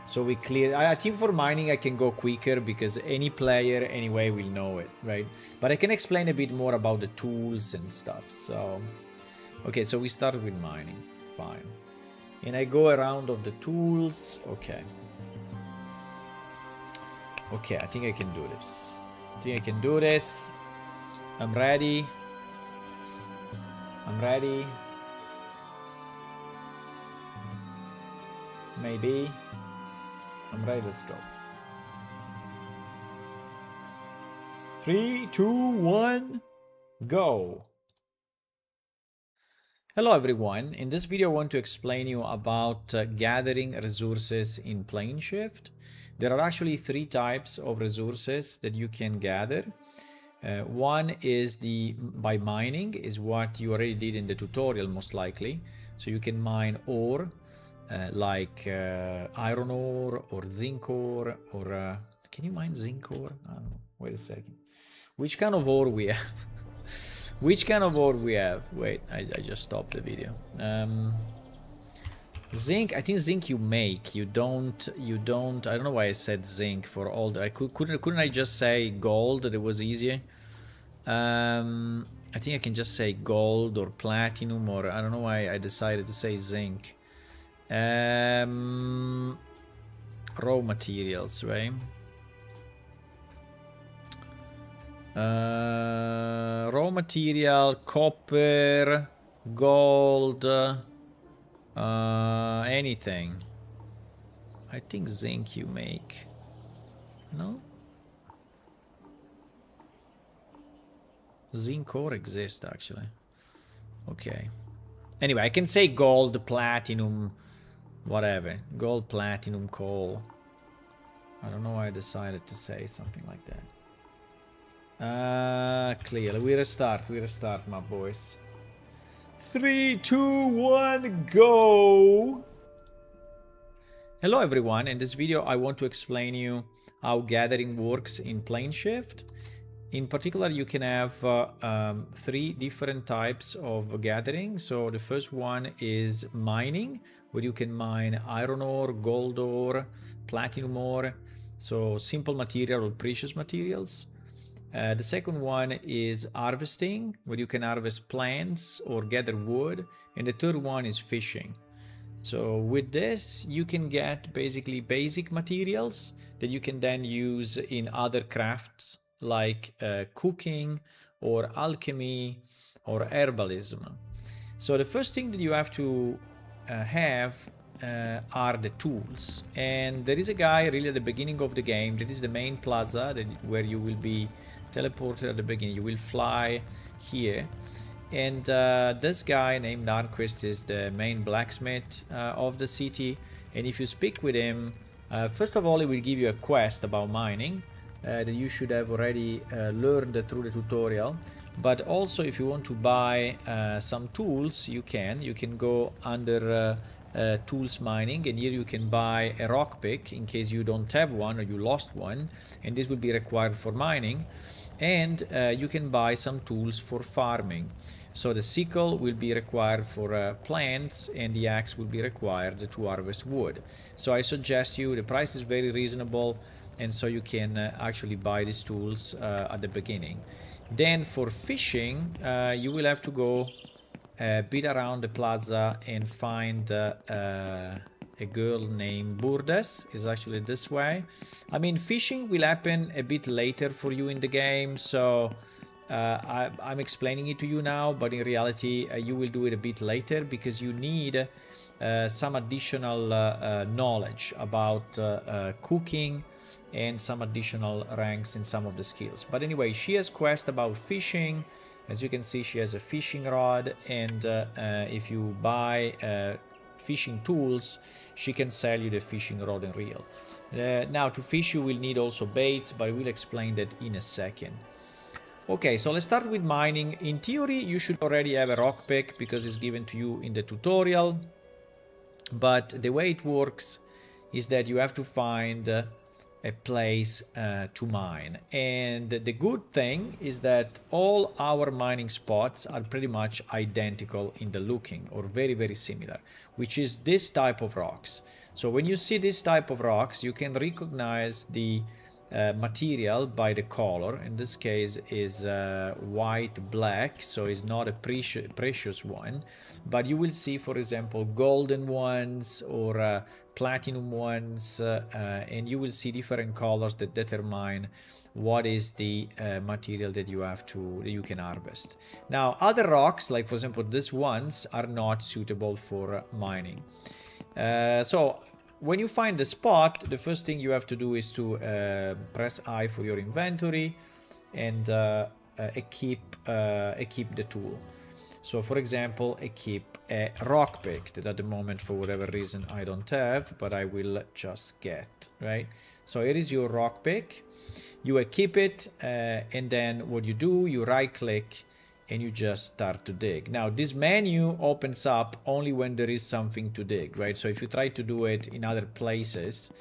So we clear. I think for mining I can go quicker because any player anyway will know it, right? But I can explain a bit more about the tools and stuff. So, okay, so we start with mining. Fine. And I go around of the tools. Okay. Okay, I think I can do this. I think I can do this. I'm ready. I'm ready. Maybe. I'm ready, let's go. 3, 2, 1, go. Hello everyone. In this video I want to explain you about gathering resources in PlaneShift. There are actually 3 types of resources that you can gather. One is by mining, is what you already did in the tutorial most likely. So you can mine ore, like iron ore or zinc ore, or can you mine zinc ore? I don't know. Wait a second. Which kind of ore we have? Which kind of ore we have? Wait, I just stopped the video. Zinc, I think zinc you make. You don't, I don't know why I said zinc for all the, couldn't I just say gold, that it was easier? I think I can just say gold or platinum, or I don't know why I decided to say zinc. Raw materials, right? Raw material, copper, gold, anything. I think zinc you make. No? Zinc ore exists actually. Okay. Anyway, I can say gold, platinum, whatever. Gold, platinum, coal. I don't know why I decided to say something like that. Clearly. We restart, my boys. 3, 2, 1, go! Hello everyone, in this video I want to explain you how gathering works in PlaneShift. In particular, you can have 3 different types of gathering. So the first one is mining, where you can mine iron ore, gold ore, platinum ore, so simple material or precious materials. The second one is harvesting, where you can harvest plants or gather wood. And the third one is fishing. So with this, you can get basically basic materials that you can then use in other crafts like cooking or alchemy or herbalism. So the first thing that you have to have are the tools. And there is a guy really at the beginning of the game. That is the main plaza where you will be teleported at the beginning. You will fly here. And this guy named Arnquist is the main blacksmith of the city. And if you speak with him, first of all, he will give you a quest about mining that you should have already learned through the tutorial. But also, if you want to buy some tools, you can go under tools mining, and here you can buy a rock pick in case you don't have one or you lost one, and this will be required for mining. And you can buy some tools for farming. So the sickle will be required for plants, and the axe will be required to harvest wood. So I suggest you, the price is very reasonable, and so you can actually buy these tools at the beginning. Then for fishing, you will have to go a bit around the plaza and find a girl named Burdes. Is actually this way. I mean, fishing will happen a bit later for you in the game, so I'm explaining it to you now, but in reality you will do it a bit later because you need some additional knowledge about cooking and some additional ranks in some of the skills. But anyway, she has quest about fishing. As you can see, she has a fishing rod, and if you buy fishing tools, she can sell you the fishing rod and reel. Now to fish you will need also baits, but I will explain that in a second. Okay, so let's start with mining. In theory, you should already have a rock pick because it's given to you in the tutorial. But the way it works is that you have to find a place to mine. And the good thing is that all our mining spots are pretty much identical in the looking, or very, very similar, which is this type of rocks. So when you see this type of rocks, you can recognize the material by the color. In this case is white black, so it's not a precious one, but you will see, for example, golden ones or platinum ones, and you will see different colors that determine what is the material that you can harvest. Now other rocks, like for example these ones, are not suitable for mining. So when you find the spot, the first thing you have to do is to press I for your inventory and equip the tool. So for example, equip a rock pick that at the moment for whatever reason I don't have, but I will just get, right? So here is your rock pick. you equip it, and then what you do, you right click and you just start to dig. Now this menu opens up only when there is something to dig, right? So if you try to do it in other places,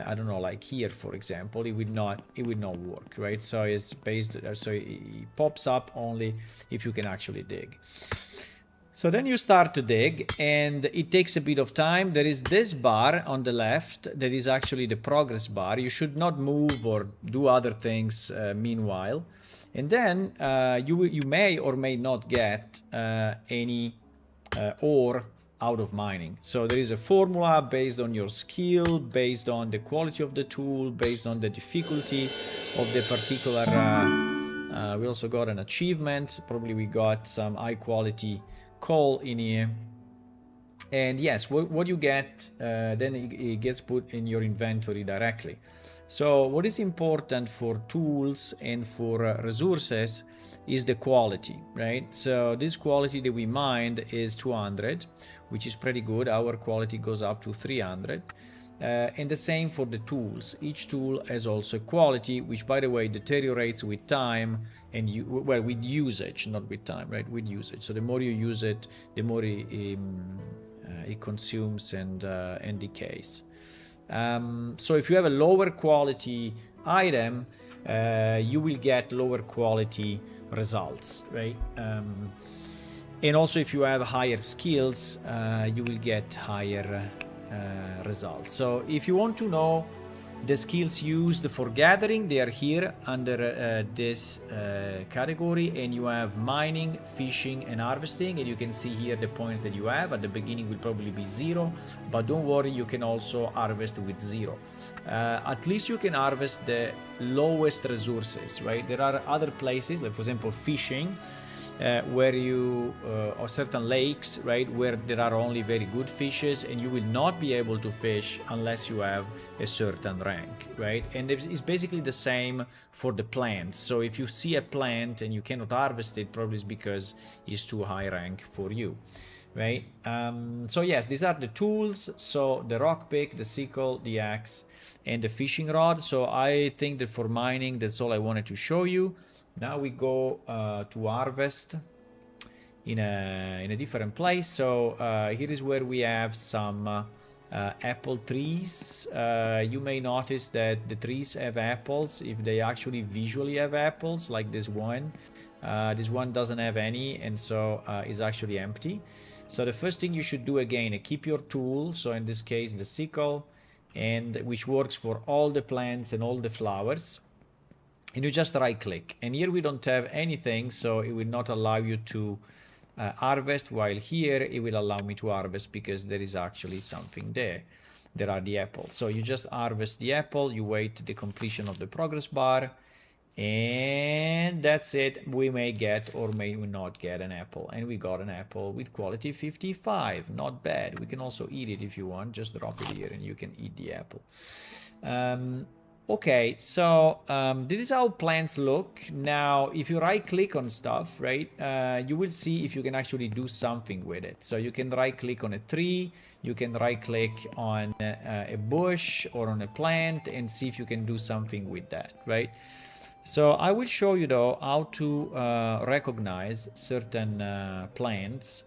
I don't know, like here for example, it would not work, right? So it's based, so it pops up only if you can actually dig. So then you start to dig and it takes a bit of time. There is this bar on the left that is actually the progress bar. You should not move or do other things meanwhile. And then you may or may not get any ore out of mining. So there is a formula based on your skill, based on the quality of the tool, based on the difficulty of the particular... we also got an achievement. Probably we got some high quality coal in here. And yes, what you get, then it gets put in your inventory directly. So what is important for tools and for resources is the quality, right? So this quality that we mined is 200, which is pretty good. Our quality goes up to 300. And the same for the tools. Each tool has also a quality, which by the way deteriorates with time and well, with usage, not with time, right? With usage. So the more you use it, the more it consumes and decays. So if you have a lower quality item, you will get lower quality results, right? And also if you have higher skills, you will get higher results. So if you want to know the skills used for gathering, they are here under this category, and you have mining, fishing and harvesting, and you can see here the points that you have. At the beginning will probably be 0, but don't worry, you can also harvest with 0. At least you can harvest the lowest resources, right? There are other places, like for example fishing, where you or certain lakes, right, where there are only very good fishes, and you will not be able to fish unless you have a certain rank, right? And it's basically the same for the plants. So if you see a plant and you cannot harvest it, probably it's because it's too high rank for you, right? So yes, these are the tools. So the rock pick, the sickle, the axe, and the fishing rod. So I think that for mining, that's all I wanted to show you. Now we go to harvest in a different place. So here is where we have some apple trees. You may notice that the trees have apples if they actually visually have apples, like this one. This one doesn't have any, and so is actually empty. So the first thing you should do again, keep your tool. So in this case, the sickle, and which works for all the plants and all the flowers. And you just right click, and here we don't have anything, so it will not allow you to harvest, while here it will allow me to harvest because there is actually something there. There are the apples. So you just harvest the apple, you wait the completion of the progress bar, and that's it. We may get or may not get an apple, and we got an apple with quality 55. Not bad. We can also eat it if you want. Just drop it here and you can eat the apple. Okay, so this is how plants look. Now, if you right click on stuff, right, you will see if you can actually do something with it. So you can right click on a tree, you can right click on a bush or on a plant and see if you can do something with that, right? So I will show you though how to recognize certain plants.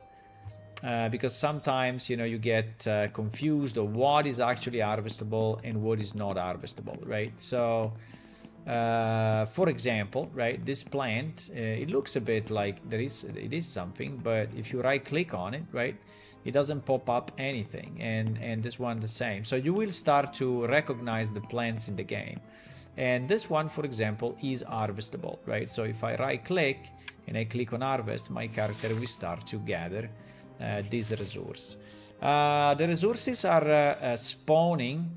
Because sometimes, you know, you get confused of what is actually harvestable and what is not harvestable, right? So, for example, right, this plant, it looks a bit like it is something, but if you right click on it, right, it doesn't pop up anything, and this one the same. So you will start to recognize the plants in the game. And this one, for example, is harvestable, right? So if I right click and I click on harvest, my character will start to gather this resource. The resources are spawning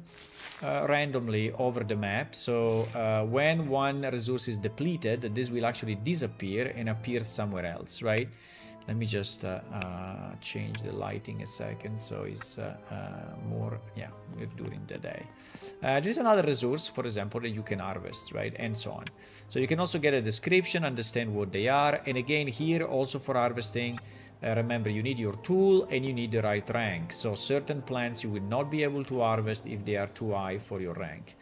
randomly over the map. So when one resource is depleted, this will actually disappear and appear somewhere else, right? Let me just change the lighting a second so it's more, yeah, during the day. There's another resource, for example, that you can harvest, right? And so on. So you can also get a description, understand what they are. And again, here also for harvesting, remember, you need your tool and you need the right rank. So certain plants you will not be able to harvest if they are too high for your rank.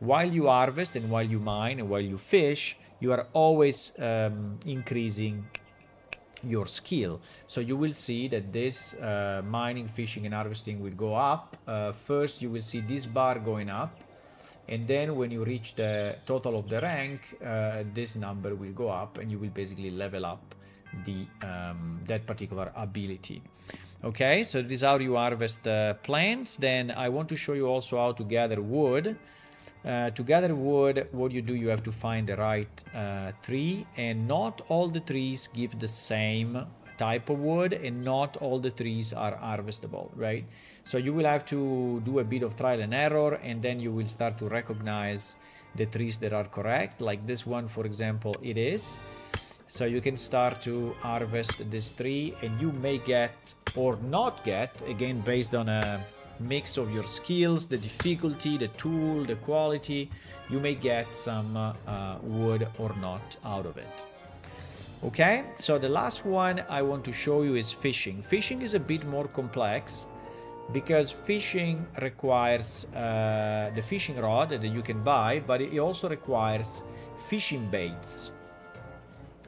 while you harvest and while you mine and while you fish, you are always increasing your skill. So you will see that this mining, fishing, and harvesting will go up. First, you will see this bar going up, and then when you reach the total of the rank, this number will go up, and you will basically level up the that particular ability. Okay, so this is how you harvest plants. Then I want to show you also how to gather wood. To gather wood, what you do, you have to find the right tree, and not all the trees give the same type of wood, and not all the trees are harvestable, right? So you will have to do a bit of trial and error, and then you will start to recognize the trees that are correct. Like this one, for example, it is. So you can start to harvest this tree, and you may get or not get, again, based on a mix of your skills, the difficulty, the tool, the quality, you may get some wood or not out of it. Okay, so the last one I want to show you is fishing. Fishing is a bit more complex because fishing requires the fishing rod that you can buy, but it also requires fishing baits.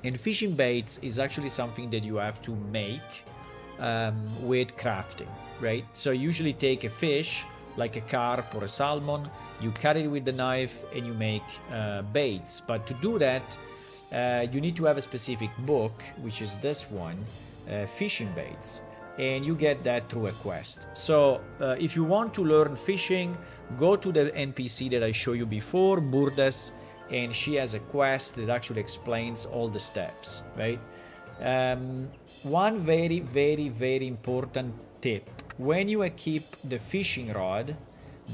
And fishing baits is actually something that you have to make with crafting, right? So you usually take a fish like a carp or a salmon, you cut it with the knife, and you make baits. But to do that, you need to have a specific book, which is this one, fishing baits, and you get that through a quest. So if you want to learn fishing, go to the NPC that I showed you before, Burdes, and she has a quest that actually explains all the steps, right? One very, very, very important tip: when you equip the fishing rod,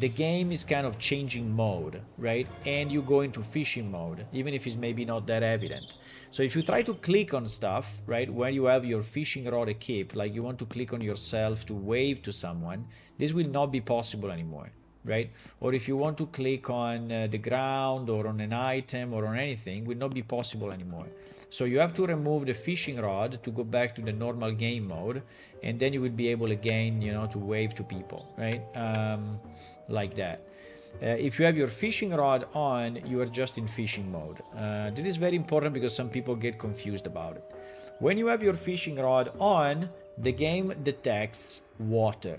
the game is kind of changing mode, right? And you go into fishing mode, even if it's maybe not that evident. So if you try to click on stuff, right, where you have your fishing rod equipped, like you want to click on yourself to wave to someone, this will not be possible anymore, right? Or if you want to click on the ground or on an item or on anything, will not be possible anymore. So you have to remove the fishing rod to go back to the normal game mode, and then you will be able again, you know, to wave to people, right? Like that. If you have your fishing rod on, you are just in fishing mode. That is very important because some people get confused about it. When you have your fishing rod on, the game detects water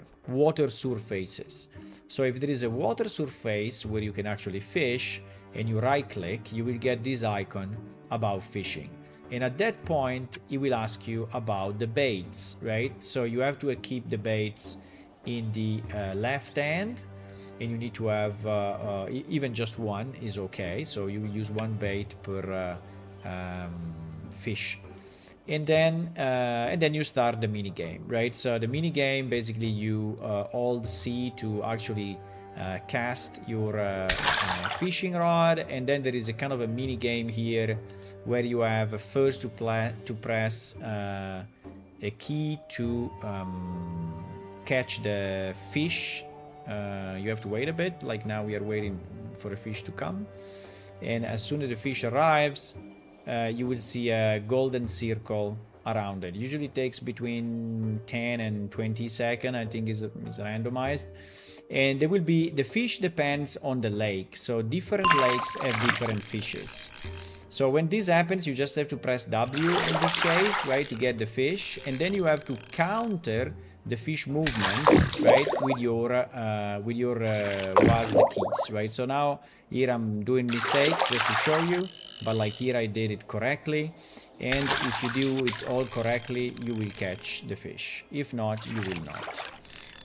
surfaces. So if there is a water surface where you can actually fish and you right click, you will get this icon about fishing. And at that point, it will ask you about the baits, right? So you have to equip the baits in the left hand, and you need to have even just one is okay. So you will use one bait per fish. And then you start the mini game, right? So the mini game, basically you hold C to actually cast your fishing rod, and then there is a kind of a mini game here where you have first to press a key to catch the fish. You have to wait a bit, like now we are waiting for a fish to come, and as soon as the fish arrives, you will see a golden circle around it. Usually takes between 10 and 20 seconds, I think is randomized. And there will be, the fish depends on the lake, so different lakes have different fishes. So when this happens, you just have to press W in this case, right, to get the fish, and then you have to counter the fish movement, right, with your WASD keys, right? So now here I'm doing mistakes just to show you, but like here I did it correctly, and if you do it all correctly, you will catch the fish. If not, you will not.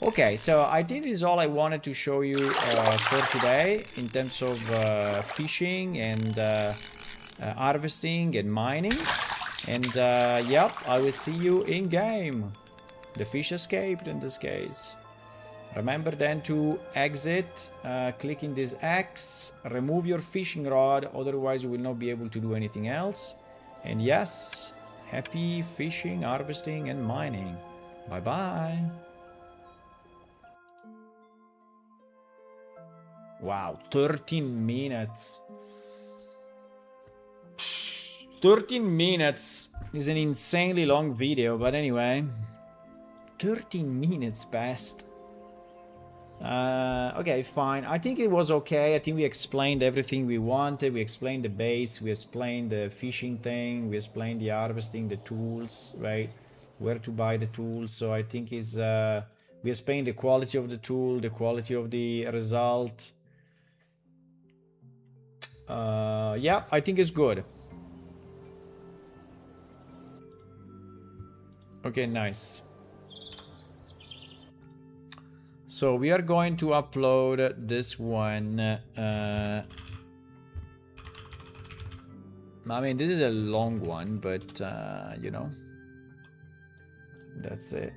Okay, so I think this is all I wanted to show you for today in terms of fishing and harvesting and mining. And yep, I will see you in game. The fish escaped in this case. Remember then to exit, clicking this X, remove your fishing rod, otherwise you will not be able to do anything else. And yes, happy fishing, harvesting and mining. Bye bye. Wow, 13 minutes. 13 minutes is an insanely long video, but anyway. 13 minutes passed. Okay, fine. I think it was okay. I think we explained everything we wanted. We explained the baits. We explained the fishing thing. We explained the harvesting, the tools, right? Where to buy the tools. So I think we explained the quality of the tool, the quality of the result. Yeah, I think it's good. Okay, nice. So we are going to upload this one. I mean, this is a long one, but you know, that's it.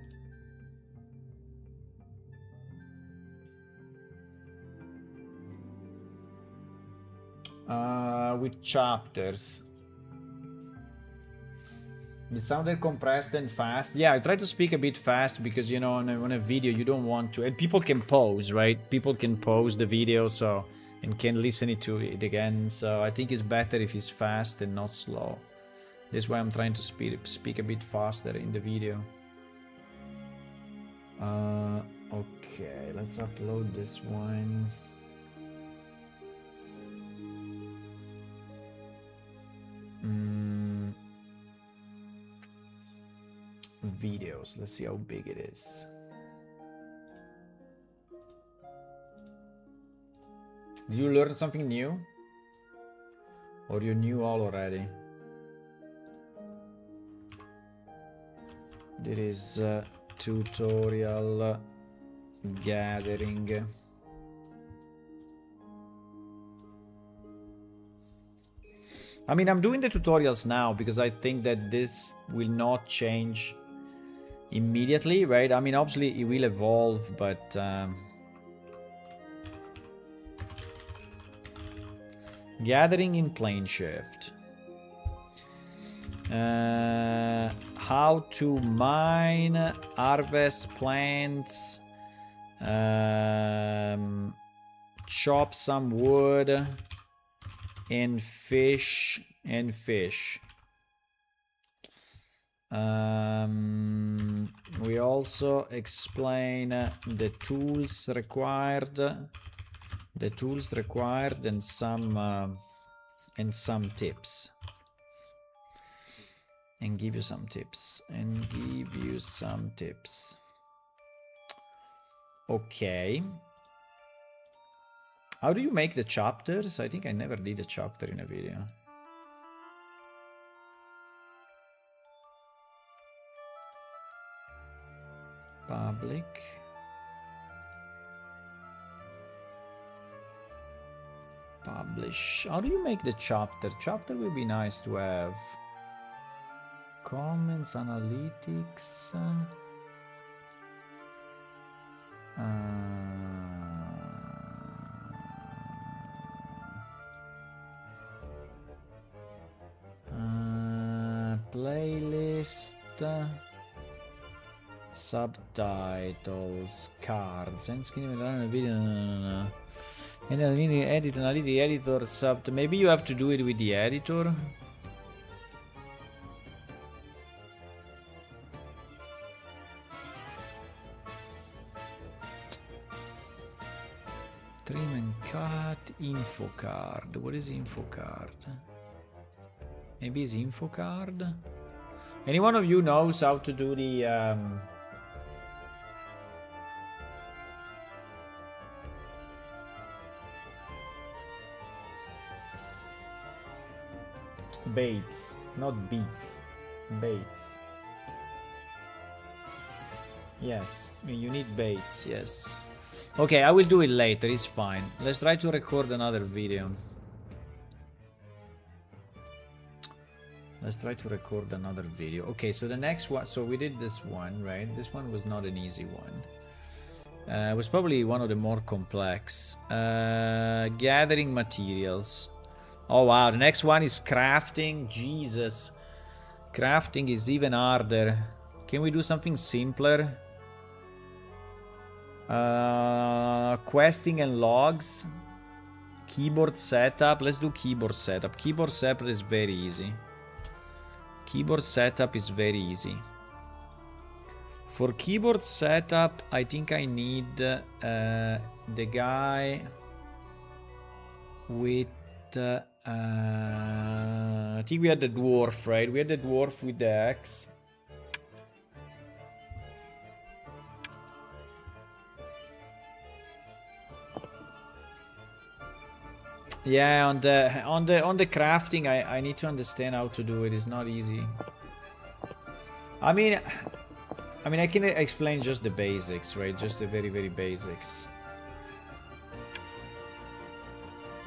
With chapters. It sounded compressed and fast. Yeah, I try to speak a bit fast because, you know, on a video you don't want to, and people can pause, right? People can pause the video so and can listen to it again. So I think it's better if it's fast and not slow. That's why I'm trying to speak a bit faster in the video. Okay, let's upload this one. Videos. Let's see how big it is. Did you learn something new? Or you knew all already? There is tutorial gathering. I mean, I'm doing the tutorials now because I think that this will not change immediately, right? I mean, obviously it will evolve, but gathering in PlaneShift. How to mine, harvest plants, chop some wood, and fish. We also explain the tools required, and some tips, and give you some tips. Okay. How do you make the chapters? I think I never did a chapter in a video. Public. Publish. How do you make the chapter? Chapter will be nice to have. Comments, analytics. Playlist. Subtitles, cards, and screen video. No. And edit analytic editor sub. Maybe you have to do it with the editor. Trim and cut info card. What is info card? Maybe it's info card. Any one of you knows how to do the baits, not beats, baits. Yes, you need baits, yes. Okay, I will do it later, it's fine. Let's try to record another video. Okay, so the next one, so we did this one, right? This one was not an easy one. It was probably one of the more complex. Gathering materials. Oh wow, the next one is crafting. Jesus. Crafting is even harder. Can we do something simpler? Questing and logs. Keyboard setup. Let's do keyboard setup. Keyboard setup is very easy. For keyboard setup, I think I need the guy with... I think we had the dwarf, right? We had the dwarf with the X. Yeah, on the crafting, I need to understand how to do it. It's not easy. I mean, I can explain just the basics, right? Just the very, very basics.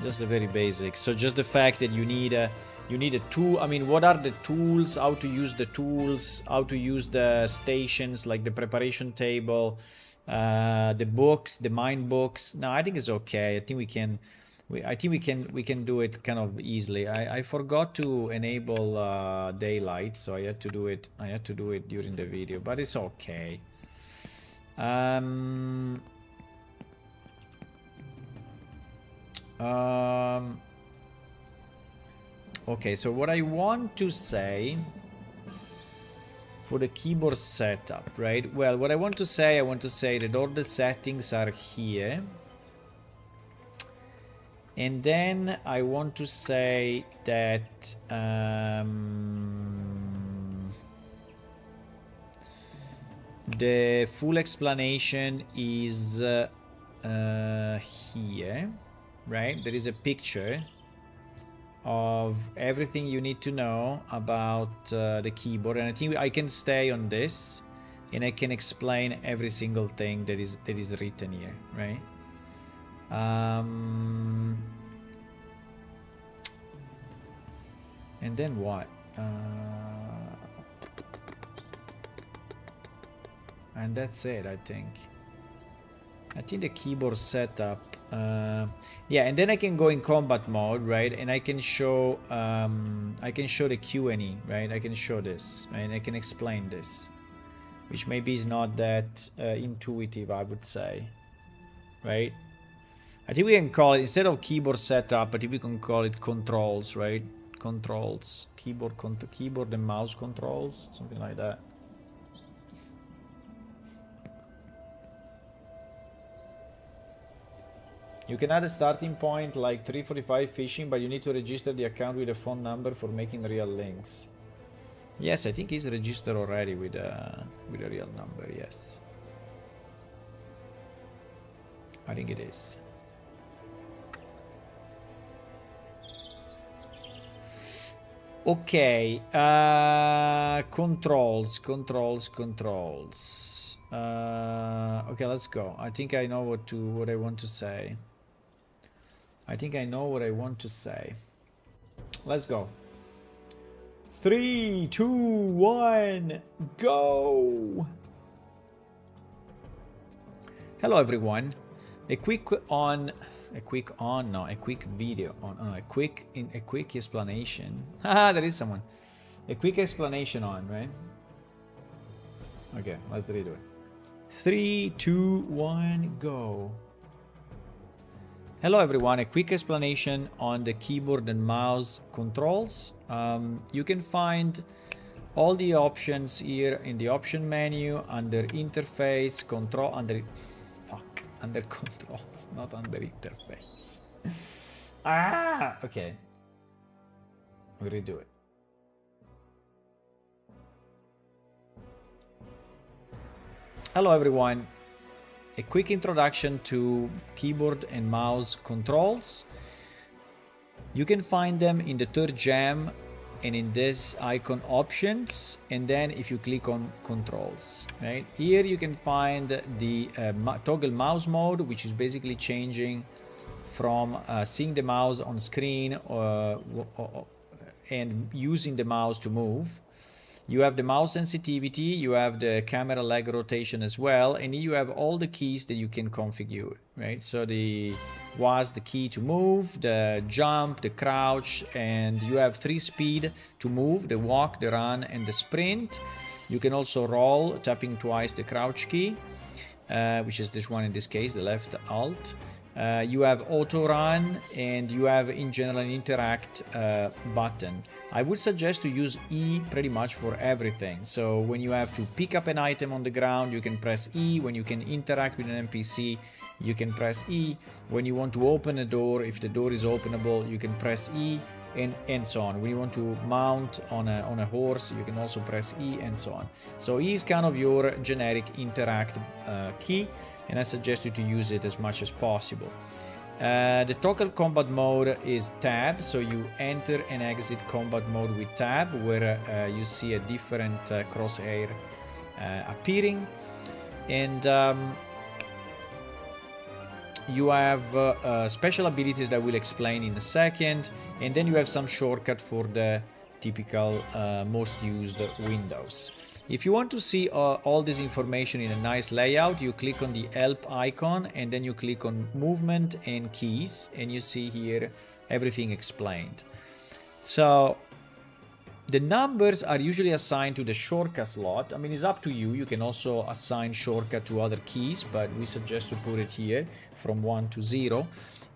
Just the very basics. So just the fact that you need a tool. I mean, what are the tools? How to use the tools? How to use the stations, like the preparation table, the books, the mind books. No, I think it's okay. I think we can do it kind of easily. I forgot to enable daylight, so I had to do it during the video, but it's okay. Okay, so what I want to say for the keyboard setup, right? Well, what I want to say that all the settings are here. And then I want to say that the full explanation is here, right? There is a picture of everything you need to know about the keyboard, and I think I can stay on this and I can explain every single thing that is written here, right? And then what? And that's it, I think. I think the keyboard setup. Yeah, and then I can go in combat mode, right? And I can show the Q&E, right? I can show this, right? And I can explain this, which maybe is not that intuitive, I would say, right? I think we can call it, instead of keyboard setup, I think we can call it controls, right? Controls, keyboard and mouse controls, something like that. You can add a starting point like 345 phishing, but you need to register the account with a phone number for making real links. Yes, I think he's registered already with a real number, yes. I think it is. Okay, controls. Okay, let's go. I think I know what I want to say. Let's go. 3, 2, 1, go! Hello everyone. A quick explanation. Haha, there is someone. A quick explanation on, right? Okay, let's redo it. 3, 2, 1, go. Hello everyone, a quick explanation on the keyboard and mouse controls. You can find all the options here in the option menu under interface, under controls, not under interface. Okay. We'll redo it. Hello everyone. A quick introduction to keyboard and mouse controls. You can find them in the third gem and in this icon options, and then if you click on controls, right here you can find the toggle mouse mode, which is basically changing from seeing the mouse on screen and using the mouse to move. You have the mouse sensitivity, you have the camera leg rotation as well, and you have all the keys that you can configure, right? So the WASD, the key to move, the jump, the crouch, and you have 3 speed to move, the walk, the run, and the sprint. You can also roll, tapping twice the crouch key, which is this one in this case, the left alt. You have auto run, and you have in general an interact button. I would suggest to use E pretty much for everything. So when you have to pick up an item on the ground, you can press E. When you can interact with an NPC, you can press E. When you want to open a door, if the door is openable, you can press E, and so on. When you want to mount on a horse, you can also press E, and so on. So E is kind of your generic interact key, and I suggest you to use it as much as possible. The toggle combat mode is tab, so you enter and exit combat mode with tab, where you see a different crosshair appearing, and you have special abilities that we'll explain in a second, and then you have some shortcut for the typical most used windows. If you want to see all this information in a nice layout, you click on the help icon, and then you click on movement and keys, and you see here everything explained. So the numbers are usually assigned to the shortcut slot. I mean, it's up to you. You can also assign shortcut to other keys, but we suggest to put it here from 1 to 0.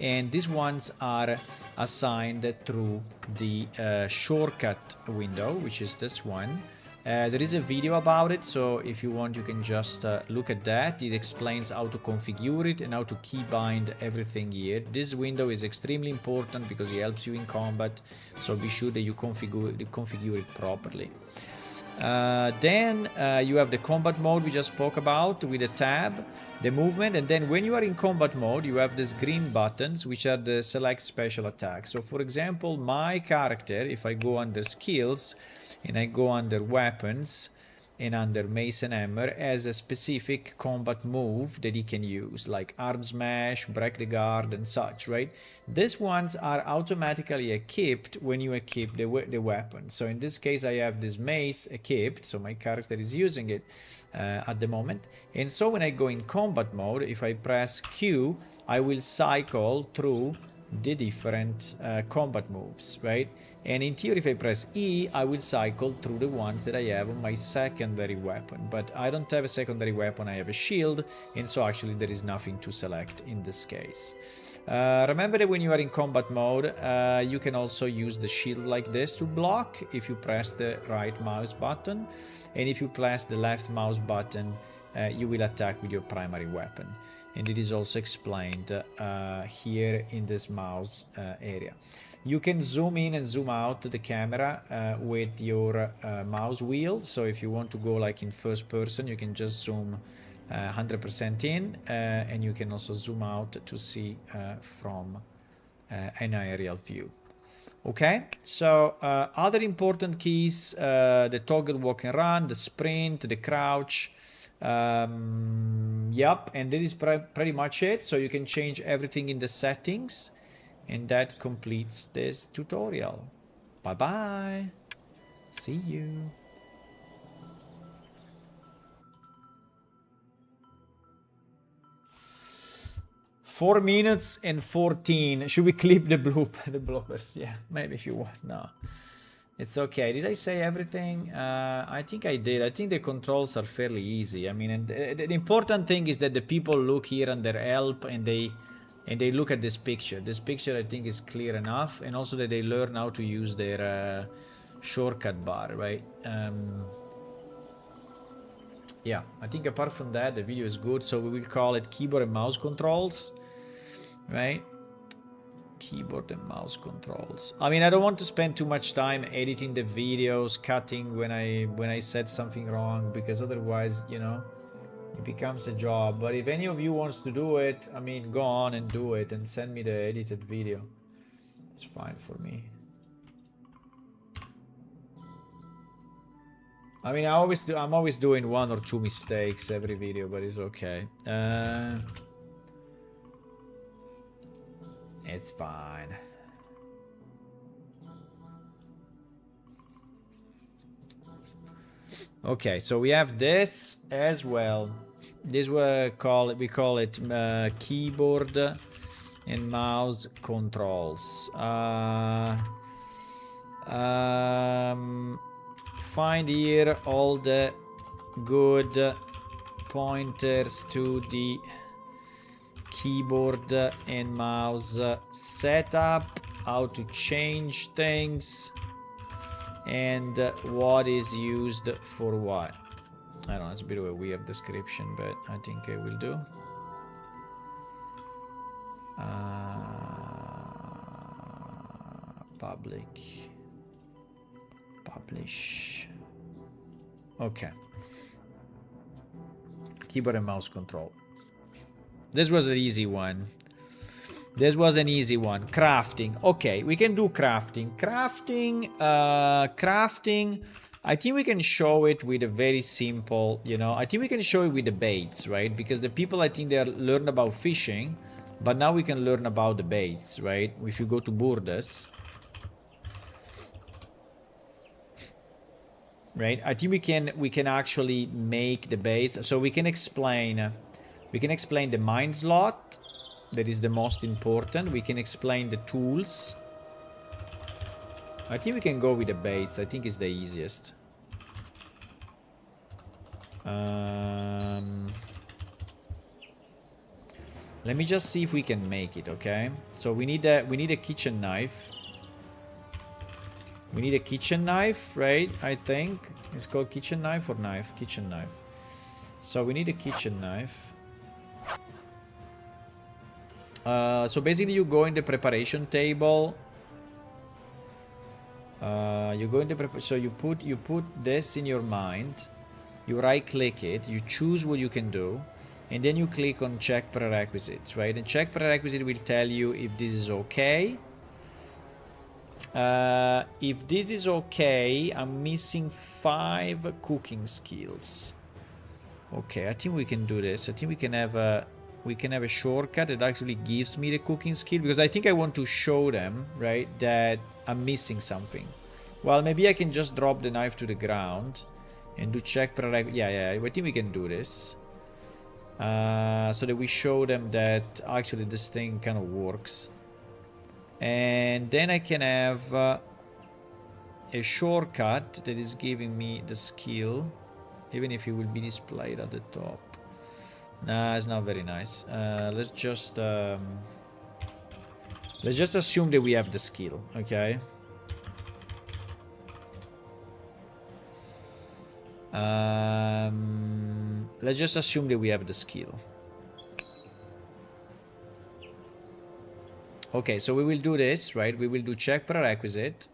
And these ones are assigned through the shortcut window, which is this one. There is a video about it, so if you want, you can just look at that. It explains how to configure it and how to keybind everything here. This window is extremely important because it helps you in combat, so be sure that you configure it properly. Then you have the combat mode we just spoke about with the tab, the movement, and then when you are in combat mode, you have these green buttons, which are the select special attack. So for example, my character, if I go under skills, and I go under weapons and under mace and hammer, has a specific combat move that he can use, like arm smash, break the guard, and such, right? These ones are automatically equipped when you equip the weapon. So in this case, I have this mace equipped, so my character is using it at the moment. And so when I go in combat mode, if I press Q, I will cycle through the different combat moves, right? And in theory, if I press E, I will cycle through the ones that I have on my secondary weapon. But I don't have a secondary weapon, I have a shield, and so actually there is nothing to select in this case. Remember that when you are in combat mode, you can also use the shield like this to block if you press the right mouse button, and if you press the left mouse button, you will attack with your primary weapon. And it is also explained here in this mouse area. You can zoom in and zoom out the camera with your mouse wheel. So if you want to go like in first person, you can just zoom 100% in, and you can also zoom out to see from an aerial view. Okay, so other important keys, the toggle walk and run, the sprint, the crouch. Yep, and that is pretty much it. So you can change everything in the settings, and that completes this tutorial. Bye bye, see you. Four minutes and 14. Should we clip the bloopers? Yeah, maybe if you want. No, it's okay. Did I say everything? I think I did. I think the controls are fairly easy. I mean, and the important thing is that the people look here under help, and they look at this picture. This picture, I think, is clear enough, and also that they learn how to use their shortcut bar, right? Yeah, I think apart from that, the video is good. So we will call it keyboard and mouse controls, right? Keyboard and mouse controls. I mean, I don't want to spend too much time editing the videos, cutting when I said something wrong, because otherwise, you know, it becomes a job. But if any of you wants to do it, I mean, go on and do it and send me the edited video. It's fine for me. I mean, I'm always doing 1 or 2 mistakes every video, but it's okay. It's fine. Okay, so we have this as well. This we call it keyboard and mouse controls. Find here all the good pointers to the keyboard and mouse setup, how to change things, and what is used for what. I don't know, it's a bit of a weird description, but I think I will do. Public. Publish. Okay. Keyboard and mouse control. This was an easy one. This was an easy one. Crafting. Okay, we can do crafting. Crafting, I think we can show it with a very simple, you know, I think we can show it with the baits, right? Because the people, I think they learned about fishing, but now we can learn about the baits, right? If you go to Burdes, right? I think we can actually make the baits. So we can explain the mine slot. That is the most important. We can explain the tools. I think we can go with the baits. I think it's the easiest. Let me just see if we can make it, okay? So we need a kitchen knife. We need a kitchen knife, right? I think it's called kitchen knife or knife? Kitchen knife. So we need a kitchen knife. So basically you go in the preparation table. You go in the so you put this in your mind. You right click it, you choose what you can do, and then you click on check prerequisites, right? And check prerequisite will tell you if this is okay. If this is okay, I'm missing 5 cooking skills. Okay, I think we can do this. I think we can have a shortcut that actually gives me the cooking skill, because I think I want to show them, right, that I'm missing something. Well, maybe I can just drop the knife to the ground and do check prerequisite. Yeah, I think we can do this. So that we show them that actually this thing kind of works. And then I can have a shortcut that is giving me the skill, even if it will be displayed at the top. Nah, it's not very nice. Let's just assume that we have the skill, okay? Let's just assume that we have the skill. Okay, so we will do this, right? We will do check prerequisite.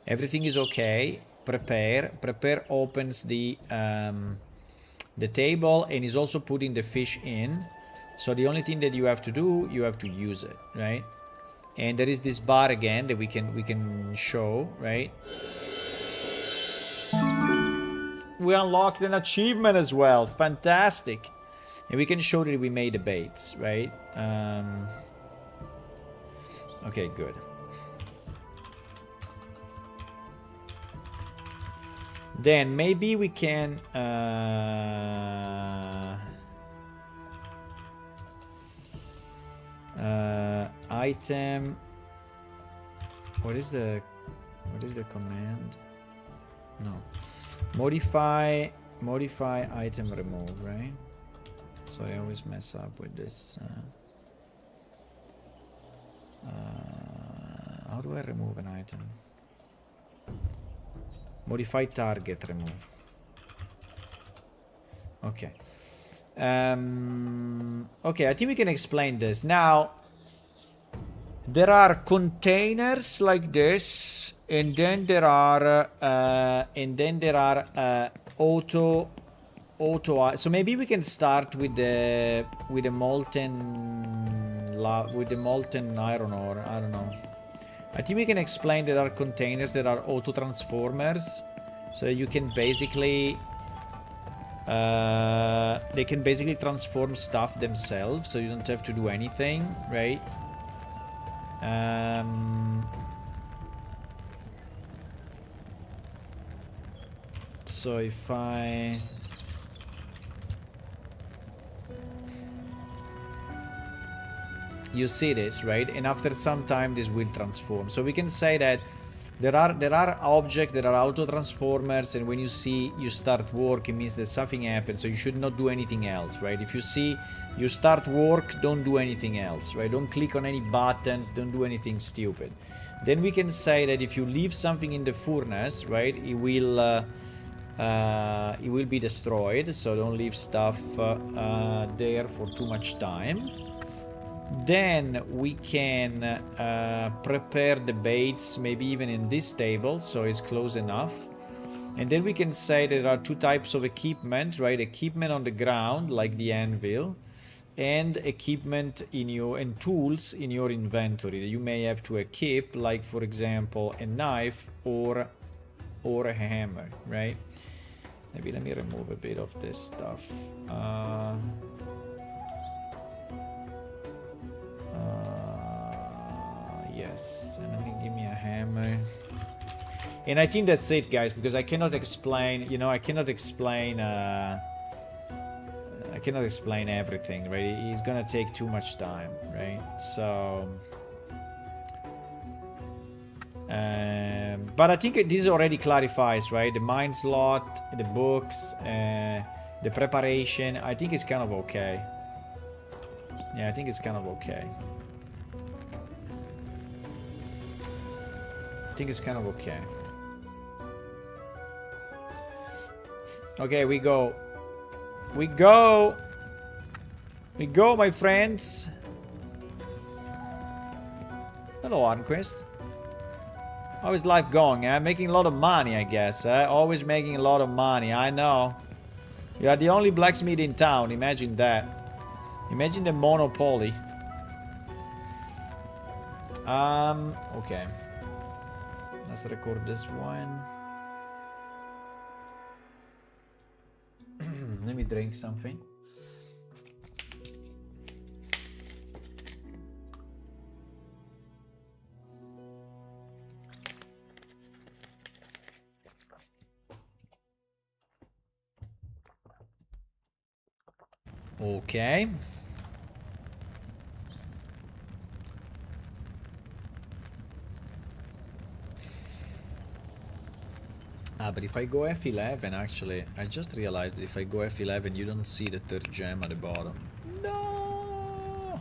Everything is okay. Prepare. Prepare opens the table and is also putting the fish in. So the only thing that you have to do, you have to use it, right? And there is this bar again that we can show, right? We unlocked an achievement as well. Fantastic. And we can show that we made the baits, right? Okay, good. Then maybe we can item. What is the command? No. Modify item remove, right? So I always mess up with this. How do I remove an item? Modify target remove. Okay. Okay, I think we can explain this. Now, there are containers like this, and then there are auto. So maybe we can start with the molten iron ore. I don't know. I think we can explain that there are containers that are auto transformers, so you can basically they can basically transform stuff themselves, so you don't have to do anything, right? So if you see this, right? And after some time, this will transform. So we can say that There are objects, there are auto transformers, and when you see you start work, it means that something happens, so you should not do anything else, right? If you see you start work, don't do anything else, right? Don't click on any buttons, don't do anything stupid. Then we can say that if you leave something in the furnace, right, it will be destroyed, so don't leave stuff there for too much time. Then we can prepare the baits, maybe even in this table, so it's close enough. And then we can say there are two types of equipment, right? Equipment on the ground, like the anvil, and equipment in your and tools in your inventory that you may have to equip, like for example a knife or a hammer, right? Maybe let me remove a bit of this stuff. Yes, and then give me a hammer. And I think that's it, guys, because I cannot explain, you know, I cannot explain everything, right? It's gonna take too much time, right? So but I think this already clarifies, right? The mine slot, the books, the preparation. I think it's kind of okay. Yeah, I think it's kind of okay. I think it's kind of okay. Okay, we go. We go. We go, my friends. Hello, Arnquist. How is life going? Making a lot of money, I guess. Always making a lot of money. I know. You are the only blacksmith in town. Imagine that. Imagine the monopoly. Okay. Let's record this one. Let me drink something. Okay. But if I go F11, actually, I just realized that if I go F11, you don't see the third gem at the bottom. No!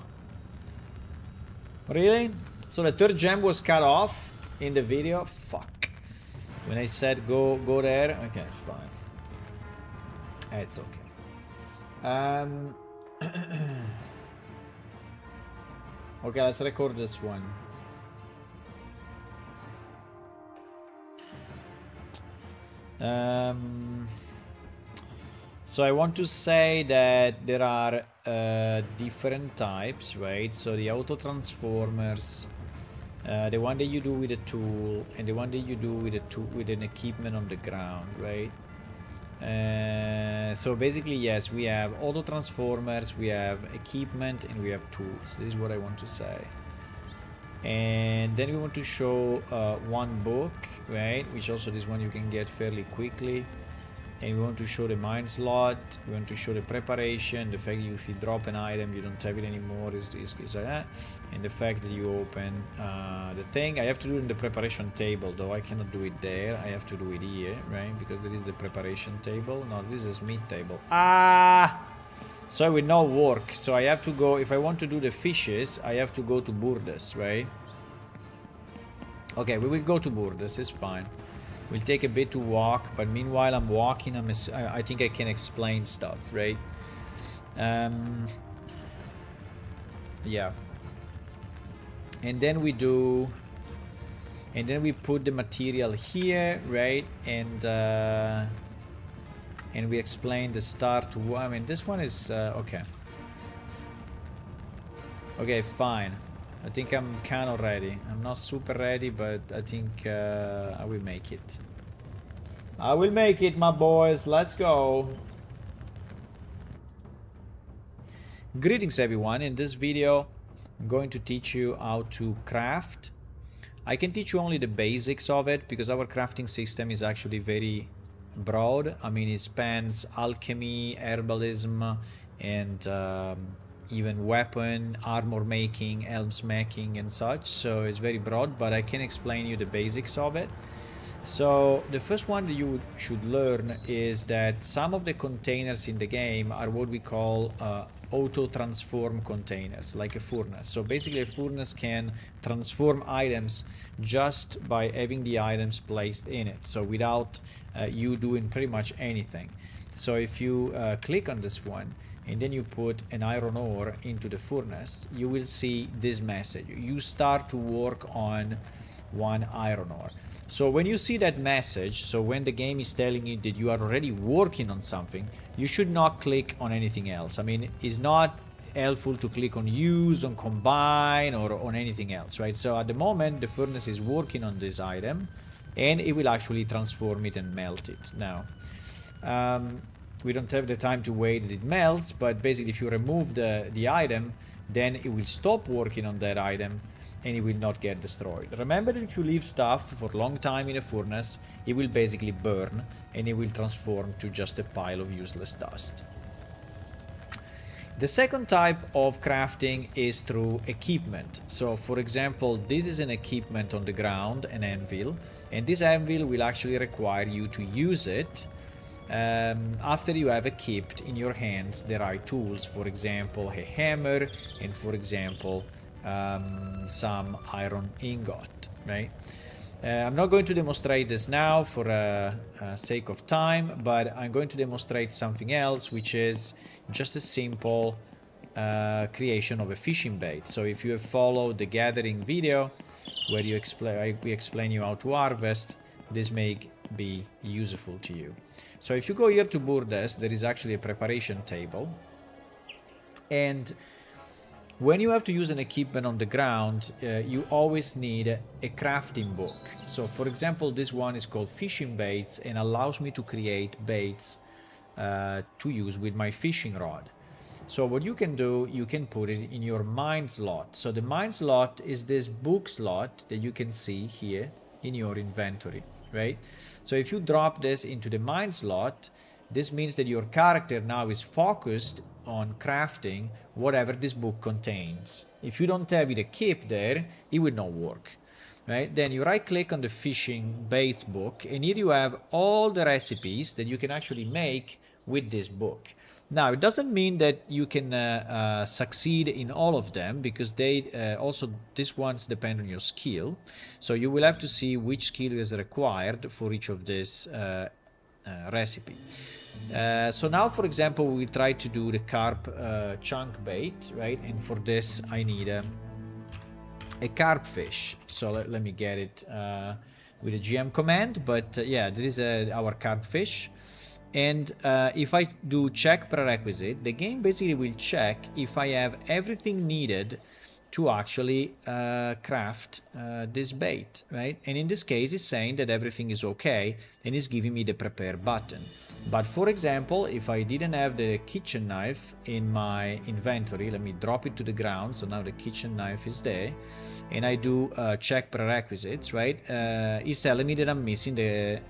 Really? So the third gem was cut off in the video? Fuck. When I said go there, okay, it's fine. It's okay. Okay, let's record this one. So I want to say that there are different types, right? So the auto transformers, the one that you do with a tool, and the one that you do with a tool with an equipment on the ground, right? So basically, yes, we have auto transformers, we have equipment, and we have tools. This is what I want to say. And then we want to show one book, right, which also this one you can get fairly quickly. And we want to show the mine slot, we want to show the preparation, the fact that if you drop an item you don't have it anymore is like that, and the fact that you open the thing. I have to do it in the preparation table, though I cannot do it there, I have to do it here, right, because there is the preparation table. No, this is meat table. So I will not work, so I have to go, if I want to do the fishes, I have to go to Burdes, right? Okay, we will go to Burdes, it's fine. We'll take a bit to walk, but meanwhile I'm walking, I think I can explain stuff, right? Yeah. And then we do... And then we put the material here, right? And we explain the start to... I mean, this one is... okay. Okay, fine. I think I'm kind of ready. I'm not super ready, but I think I will make it. I will make it, my boys. Let's go. Greetings, everyone. In this video, I'm going to teach you how to craft. I can teach you only the basics of it, because our crafting system is actually very broad. I mean, it spans alchemy, herbalism, and even weapon, armor making, helms making and such. So it's very broad, but I can explain you the basics of it. So the first one that you should learn is that some of the containers in the game are what we call auto-transform containers, like a furnace. So basically a furnace can transform items just by having the items placed in it, so without you doing pretty much anything. So if you click on this one and then you put an iron ore into the furnace, you will see this message. You start to work on one iron ore. So when you see that message, so when the game is telling you that you are already working on something, you should not click on anything else. I mean, it's not helpful to click on use, on combine, or on anything else, right? So at the moment, the furnace is working on this item, and it will actually transform it and melt it. Now, we don't have the time to wait that it melts, but basically if you remove the item, then it will stop working on that item and it will not get destroyed. Remember that if you leave stuff for a long time in a furnace, it will basically burn and it will transform to just a pile of useless dust. The second type of crafting is through equipment. So for example, this is an equipment on the ground, an anvil, and this anvil will actually require you to use it after you have equipped in your hands the right tools, for example a hammer and for example some iron ingot, right? I'm not going to demonstrate this now for sake of time, but I'm going to demonstrate something else, which is just a simple creation of a fishing bait. So if you have followed the gathering video where we explain you how to harvest, this may be useful to you. So if you go here to Burdes, there is actually a preparation table, and when you have to use an equipment on the ground, you always need a crafting book. So for example, this one is called fishing baits and allows me to create baits to use with my fishing rod. So what you can do, you can put it in your mine slot. So the mine slot is this book slot that you can see here in your inventory, right? So if you drop this into the mine slot, this means that your character now is focused on crafting whatever this book contains. If you don't have it equipped there, it will not work, right? Then you right click on the fishing baits book, and here you have all the recipes that you can actually make with this book. Now, it doesn't mean that you can succeed in all of them, because they also, these ones depend on your skill. So you will have to see which skill is required for each of this recipe. So now, for example, we try to do the carp chunk bait, right? And for this, I need a carp fish. So let me get it with a GM command. But yeah, this is our carp fish. And if I do check prerequisite, the game basically will check if I have everything needed to actually craft this bait, right? And in this case, it's saying that everything is okay and it's giving me the prepare button. But for example, if I didn't have the kitchen knife in my inventory, let me drop it to the ground. So now the kitchen knife is there, and I do check prerequisites, right? It's telling me that I'm missing the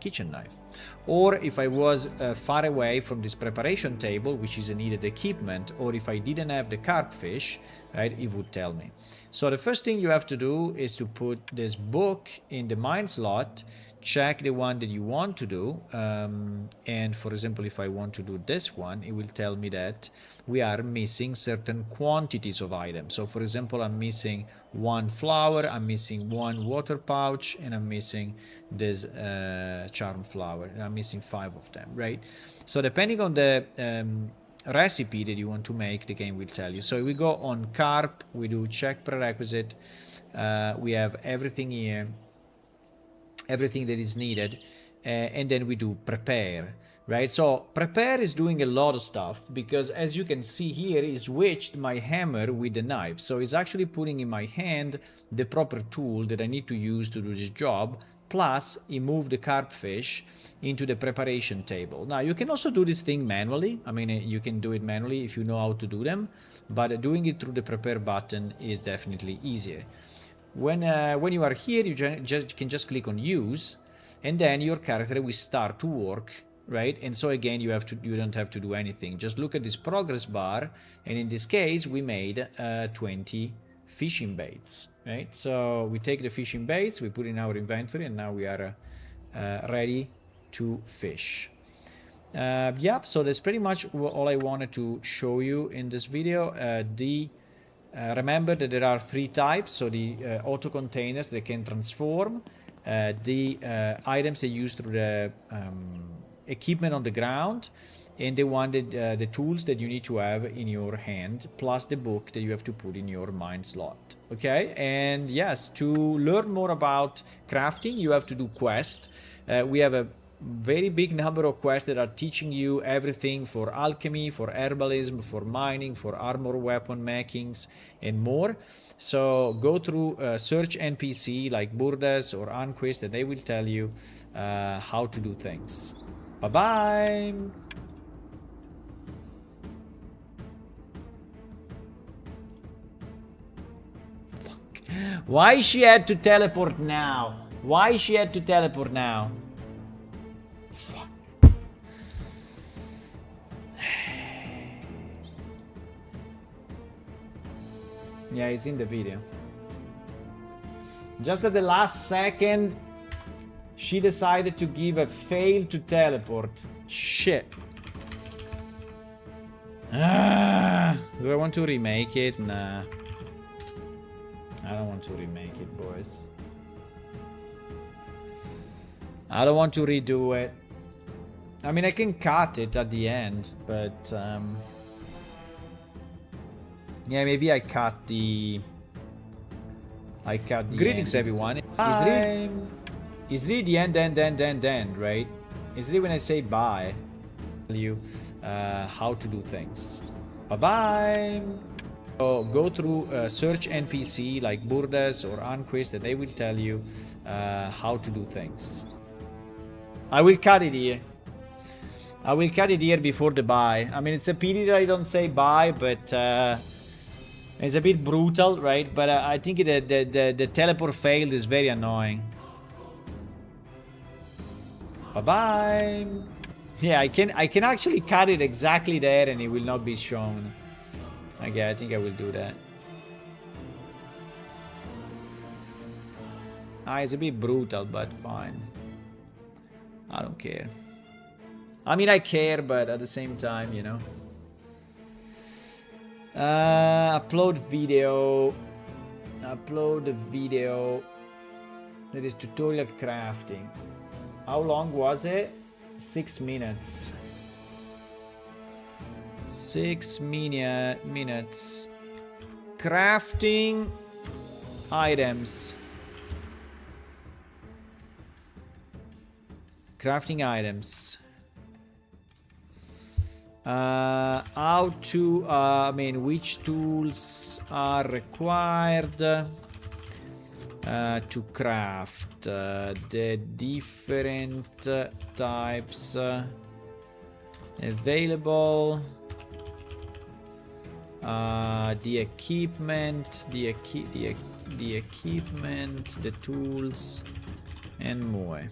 kitchen knife. Or if I was far away from this preparation table, which is a needed equipment, or if I didn't have the carp fish, right, it would tell me. So the first thing you have to do is to put this book in the mine slot, check the one that you want to do, and for example, if I want to do this one, it will tell me that we are missing certain quantities of items. So for example, I'm missing one flower, I'm missing one water pouch, and I'm missing this charm flower. I'm missing 5 of them, right? So depending on the recipe that you want to make, the game will tell you. So we go on carp, we do check prerequisite, we have everything here, everything that is needed, and then we do prepare, right? So prepare is doing a lot of stuff, because as you can see here, it switched my hammer with the knife. So it's actually putting in my hand the proper tool that I need to use to do this job, plus it moved the carp fish into the preparation table. Now you can also do this thing manually. I mean, you can do it manually if you know how to do them, but doing it through the prepare button is definitely easier. When you are here, you can just click on use, and then your character will start to work right? And so again, you don't have to do anything. Just look at this progress bar, and in this case, we made 20 fishing baits, right? So we take the fishing baits, we put in our inventory, and now we are ready to fish. Yep, so that's pretty much all I wanted to show you in this video. Remember that there are 3 types, so the auto containers that can transform, the items they use through the equipment on the ground, and the tools that you need to have in your hand, plus the book that you have to put in your mine slot. Okay, and yes, to learn more about crafting, you have to do quests. We have a very big number of quests that are teaching you everything for alchemy, for herbalism, for mining, for armor weapon makings, and more. So go through search NPC like Burdes or Anquist, and they will tell you how to do things. Bye bye. Fuck. Why she had to teleport now? Why she had to teleport now? Yeah, it's in the video. Just at the last second, she decided to give a fail to teleport. Shit. Do I want to remake it? Nah. I don't want to remake it, boys. I don't want to redo it. I mean, I can cut it at the end, but... yeah, maybe I cut the... Greetings, everyone. It's really the end, right? It's really when I say bye. Tell you how to do things. Bye-bye. So go through search NPC like Burdes or Anquist, and they will tell you how to do things. I will cut it here. I will cut it here before the bye. I mean, it's a pity that I don't say bye, but... it's a bit brutal, right? But I think the teleport failed is very annoying. Bye-bye. Yeah, I can actually cut it exactly there and it will not be shown. Okay, I think I will do that. It's a bit brutal, but fine. I don't care. I mean, I care, but at the same time, you know. Upload video. Upload the video. That is tutorial crafting. How long was it? 6 minutes. 6 minutes. Crafting items. Crafting items. How to, I mean, which tools are required to craft the different types available, the equipment, the equipment, the tools, and more.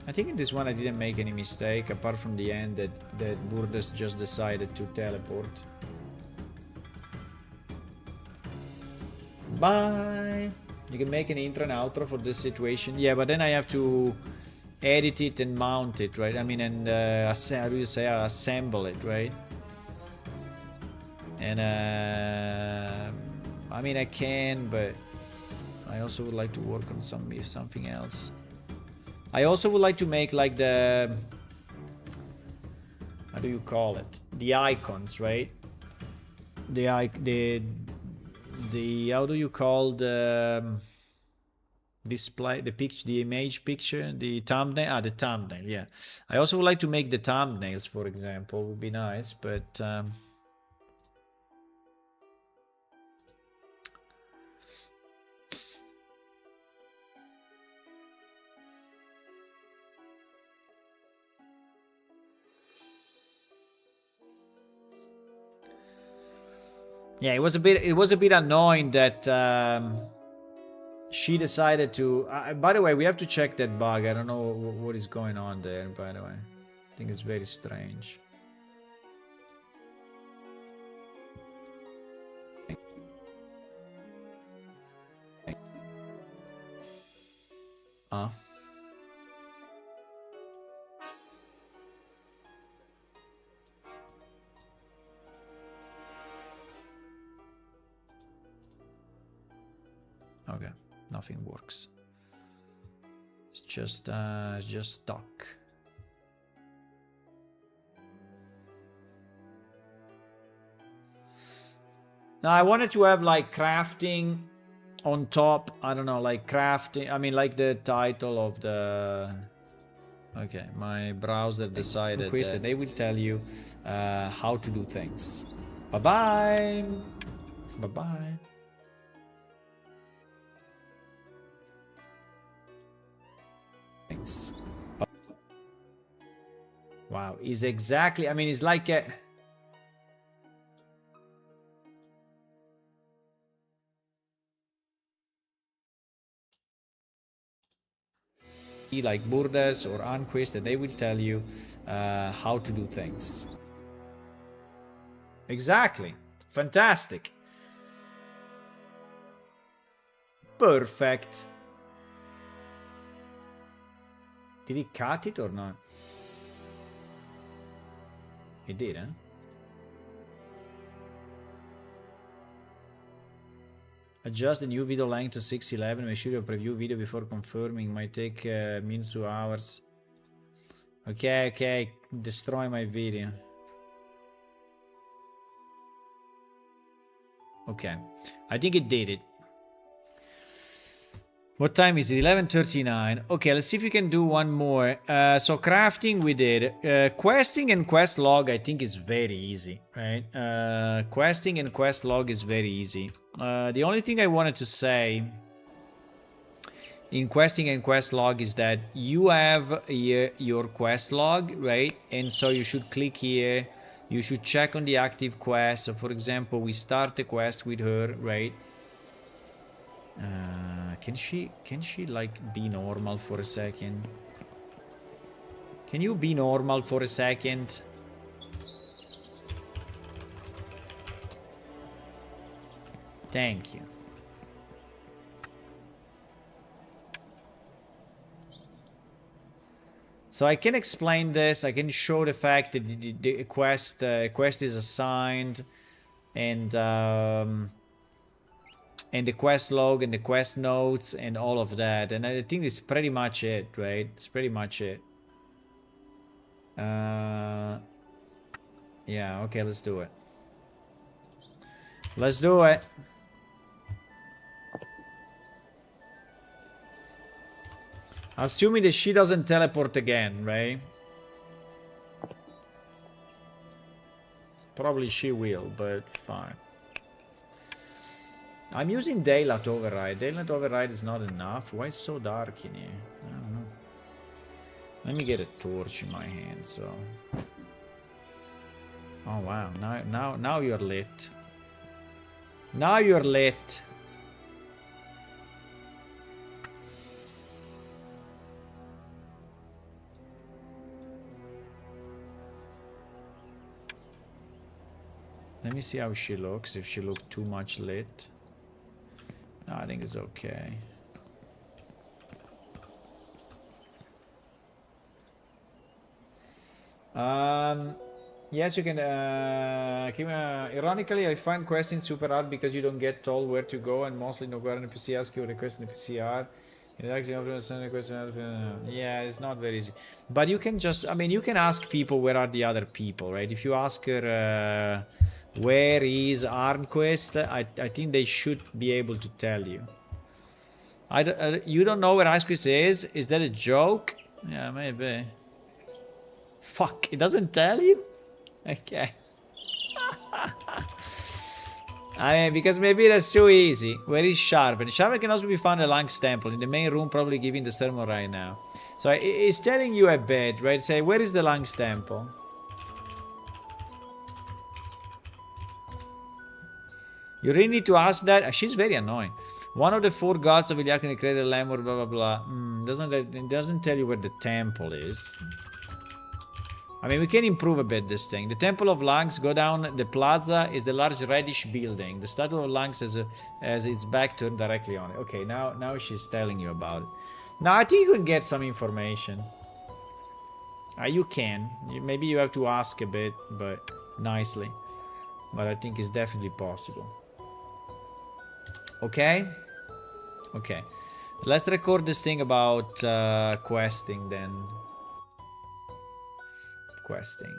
I think in this one I didn't make any mistake, apart from the end that Burdes just decided to teleport. Bye! You can make an intro and outro for this situation. Yeah, but then I have to edit it and mount it, right? I mean, and how do you say, assemble it, right? And I mean, I can, but I also would like to work on something else. I also would like to make like the, how do you call it? The icons, right? The how do you call the display, the picture, the image picture, the thumbnail? The thumbnail, yeah. I also would like to make the thumbnails, for example, would be nice, but Yeah, it was a bit annoying that she decided to. By the way, we have to check that bug. I don't know what is going on there. By the way, I think it's very strange. Okay, nothing works. It's just stuck. Now I wanted to have like crafting on top. I don't know, like crafting. I mean, like the title of the. Okay, my browser decided that they will tell you how to do things. Bye bye. Bye bye. Thanks. Wow, is exactly. I mean, it's like a. Like Burdes or Anquist, and they will tell you how to do things. Exactly. Fantastic. Perfect. Did he cut it or not? He did, huh? Adjust the new video length to 611. Make sure you preview video before confirming. Might take a minute to hours. Okay, okay. Destroy my video. Okay. I think it did it. What time is it? 11:39. Okay, let's see if we can do one more. So crafting we did. Questing and quest log I think is very easy, right? Questing and quest log is very easy. The only thing I wanted to say in questing and quest log is that you have here your quest log, right? And so you should click here. You should check on the active quest. So for example, we start the quest with her, right? Can she like be normal for a second? Can you be normal for a second? Thank you. So I can explain this. I can show the fact that the quest is assigned, and the quest log and the quest notes and all of that. And I think it's pretty much it, right? It's pretty much it. Yeah, okay, let's do it. Let's do it. Assuming that she doesn't teleport again, right? Probably she will, but fine. I'm using Daylight Override. Daylight Override is not enough. Why is it so dark in here? I don't know. Let me get a torch in my hand, so... Oh wow, now you're lit. Now you're lit. Let me see how she looks, if she looked too much lit. No, I think it's okay. Yes, you can. Ironically, I find questing super hard because you don't get told where to go, and mostly no where NPC asks you the question in the PCR. Yeah, it's not very easy. But you can just, I mean, you can ask people where are the other people, right? If you ask her where is Arnquist, I think they should be able to tell you. You don't know where Arnquist is? Is that a joke? Yeah, maybe. Fuck, it doesn't tell you? Okay. I mean, because maybe that's too easy. Where is Sharpen? Sharpen can also be found at Lang's Temple, in the main room, probably giving the sermon right now. So it's telling you a bit, right? Say, where is the Lang's Temple? You really need to ask that? She's very annoying. One of the 4 gods of Iliakan created Lemur, blah, blah, blah. It doesn't tell you where the temple is. I mean, we can improve a bit this thing. The Temple of Lungs, go down the plaza, is the large reddish building. The statue of Lungs has its back turned directly on it. Okay, now she's telling you about it. Now, I think you can get some information. You can. Maybe you have to ask a bit, but questing, but I think it's definitely possible. Okay? Okay. Let's record this thing about questing then. Questing.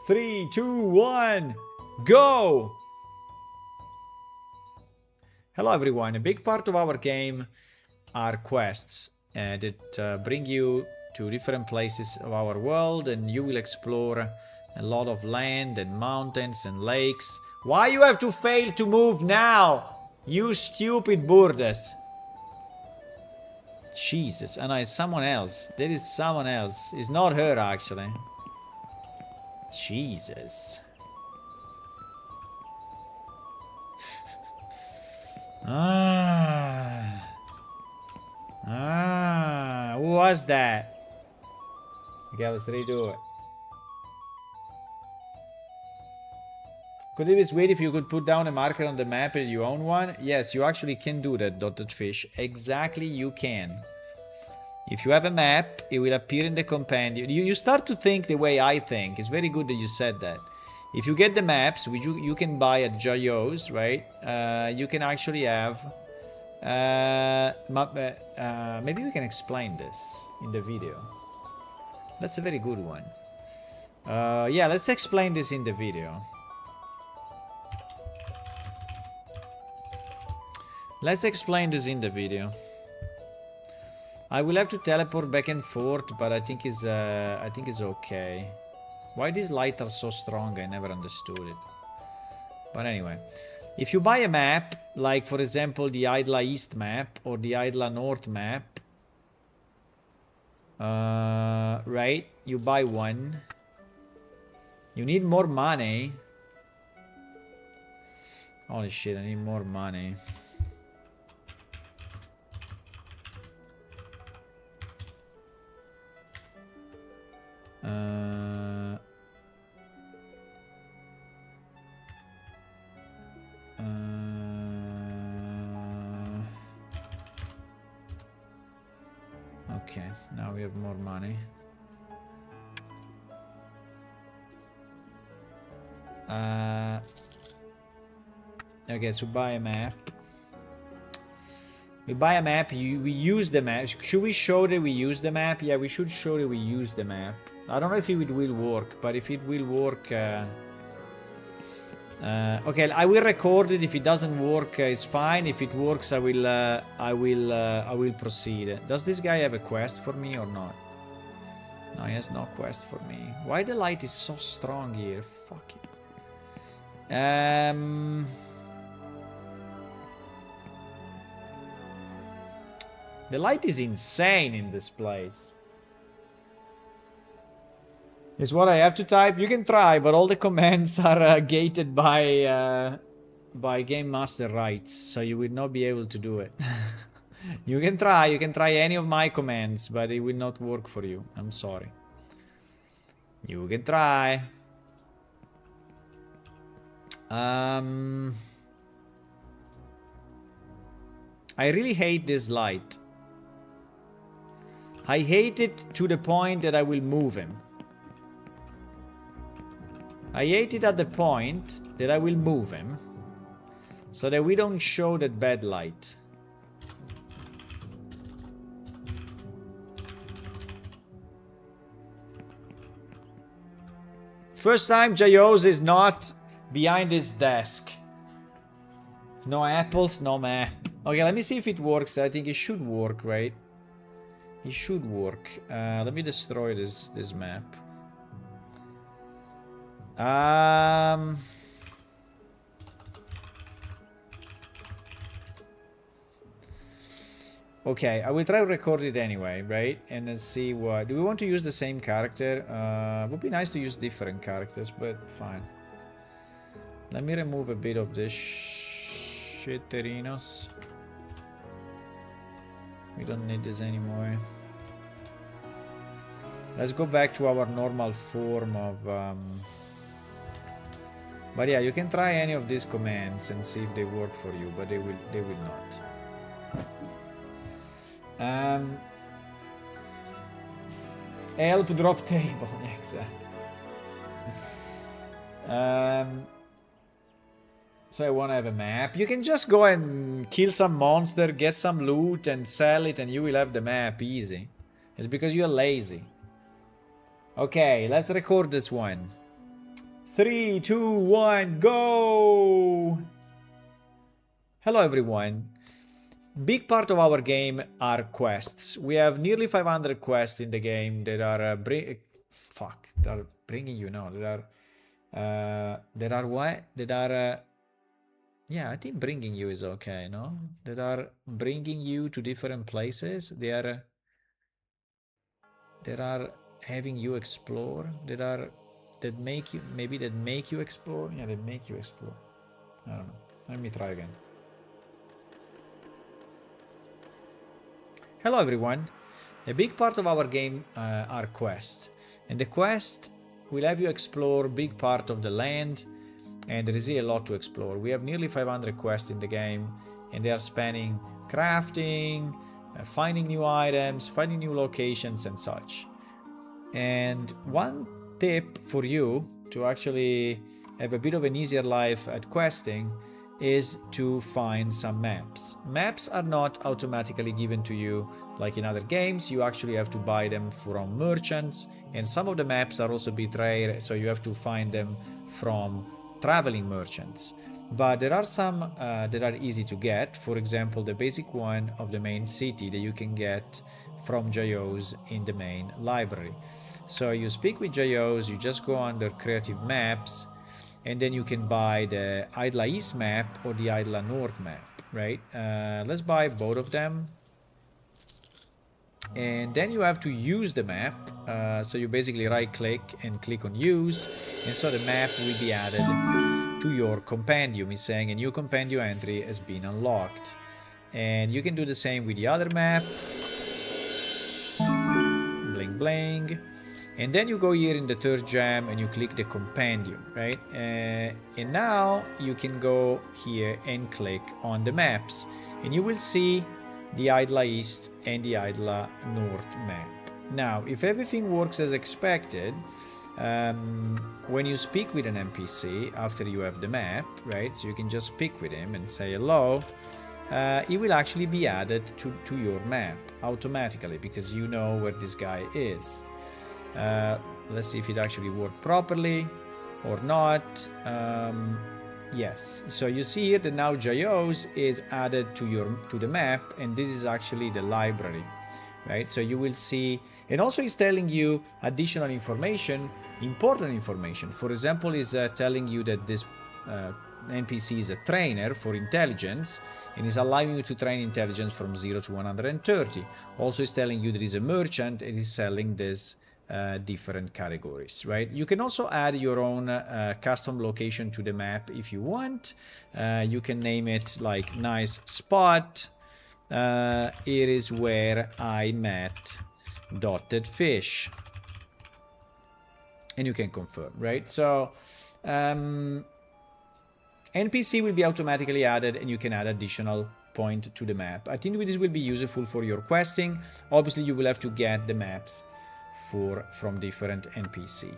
3, 2, 1, go! Hello everyone. A big part of our game are quests that bring you to different places of our world, and you will explore a lot of land and mountains and lakes. Why you have to fail to move now? You stupid burdes. Jesus, and it's someone else. There is someone else. It's not her, actually. Jesus. Who was that? Okay, let's redo it. Could it be sweet if you could put down a marker on the map and you own one? Yes, you actually can do that, Dotted Fish. Exactly, you can. If you have a map, it will appear in the compendium. You start to think the way I think. It's very good that you said that. If you get the maps, which you can buy at Jayo's, right? You can actually have... maybe we can explain this in the video. That's a very good one. Yeah, let's explain this in the video. Let's explain this in the video. I will have to teleport back and forth, but I think it's okay. Why these lights are so strong? I never understood it. But anyway, if you buy a map, like for example the Idla East map or the Idla North map, right? You buy one. You need more money. Holy shit! I need more money. Okay, now we have more money. Okay, so buy a map. We buy a map, we use the map. Should we show that we use the map? Yeah, we should show that we use the map. I don't know if it will work, but if it will work... okay, I will record it. If it doesn't work, it's fine. If it works, I will proceed. Does this guy have a quest for me or not? No, he has no quest for me. Why the light is so strong here? Fuck it. The light is insane in this place. Is what I have to type. You can try, but all the commands are gated by Game Master rights, so you will not be able to do it. You can try any of my commands, but it will not work for you. I'm sorry. You can try. I really hate this light. I hate it to the point that I will move him. I hate it at the point that I will move him so that we don't show that bad light. First time Jayos is not behind his desk. No apples, no map. Okay, let me see if it works. I think it should work, right? It should work. Let me destroy this map. Okay, I will try to record it anyway, right? And then see what... Do we want to use the same character? Would be nice to use different characters, but fine. Let me remove a bit of this shitterinos. We don't need this anymore. Let's go back to our normal form of... But yeah, you can try any of these commands and see if they work for you, but they will not. Help drop table, exactly. So I want to have a map. You can just go and kill some monster, get some loot and sell it, and you will have the map easy. It's because you're lazy. Okay, let's record this one. 3, 2, 1, go! Hello everyone. Big part of our game are quests. We have nearly 500 quests in the game that are bringing you now. Yeah, I think bringing you is okay, no? That are bringing you to different places. They are having you explore. That make you explore. Yeah, that make you explore. I don't know. Let me try again. Hello everyone. A big part of our game are quests, and the quest will have you explore big part of the land, and there is really a lot to explore. We have nearly 500 quests in the game, and they are spanning crafting, finding new items, finding new locations and such. And one tip for you to actually have a bit of an easier life at questing is to find some maps. Maps are not automatically given to you like in other games. You actually have to buy them from merchants, and some of the maps are also a bit rare, so you have to find them from traveling merchants. But there are some that are easy to get. For example, the basic one of the main city that you can get from JOs in the main library. So you speak with JOs, you just go under creative maps, and then you can buy the Idla East map or the Idla North map, right? Let's buy both of them. And then you have to use the map. So you basically right click and click on use. And so the map will be added to your compendium. It's saying a new compendium entry has been unlocked. And you can do the same with the other map. Bling bling. And then you go here in the third gem and you click the compendium, right? And now you can go here and click on the maps. And you will see the Idla East and the Idla North map. Now, if everything works as expected, when you speak with an NPC after you have the map, right? So you can just speak with him and say hello. It will actually be added to your map automatically because you know where this guy is. Let's see if it actually worked properly or not. Yes, so you see here that now JOs is added to the map, and this is actually the library, right? So you will see, and also it's telling you additional information, important information. For example, is telling you that this NPC is a trainer for intelligence and is allowing you to train intelligence from 0 to 130. Also, it's telling you there is a merchant and is selling this different categories, right? You can also add your own custom location to the map if you want. You can name it like nice spot. Here is where I met dotted fish, and you can confirm, right? So NPC will be automatically added, and you can add additional point to the map. I think this will be useful for your questing. Obviously, you will have to get the maps from different NPC.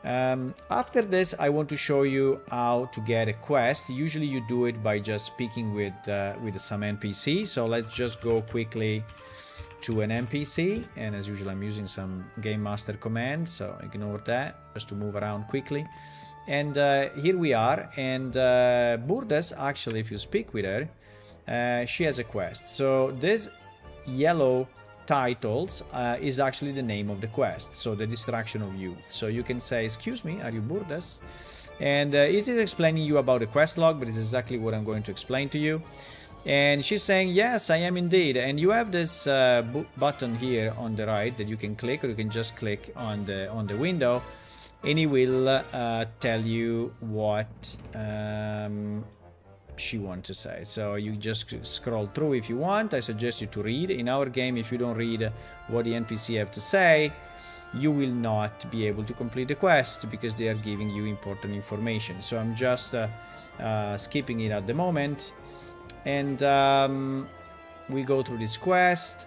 After this, I want to show you how to get a quest. Usually you do it by just speaking with some NPC. So let's just go quickly to an NPC, and as usual I'm using some game master commands, so ignore that, just to move around quickly. And here we are, and Burdes, actually, if you speak with her, she has a quest. So this yellow titles is actually the name of the quest, so the distraction of youth. So you can say, excuse me, are you Burdes? And is it explaining you about the quest log, but it's exactly what I'm going to explain to you. And she's saying, yes, I am indeed. And you have this button here on the right that you can click, or you can just click on the window, and he will tell you what she wants to say. So you just scroll through if you want. I suggest you to read. In our game, if you don't read what the NPC have to say, you will not be able to complete the quest because they are giving you important information. So I'm just skipping it at the moment, and we go through this quest,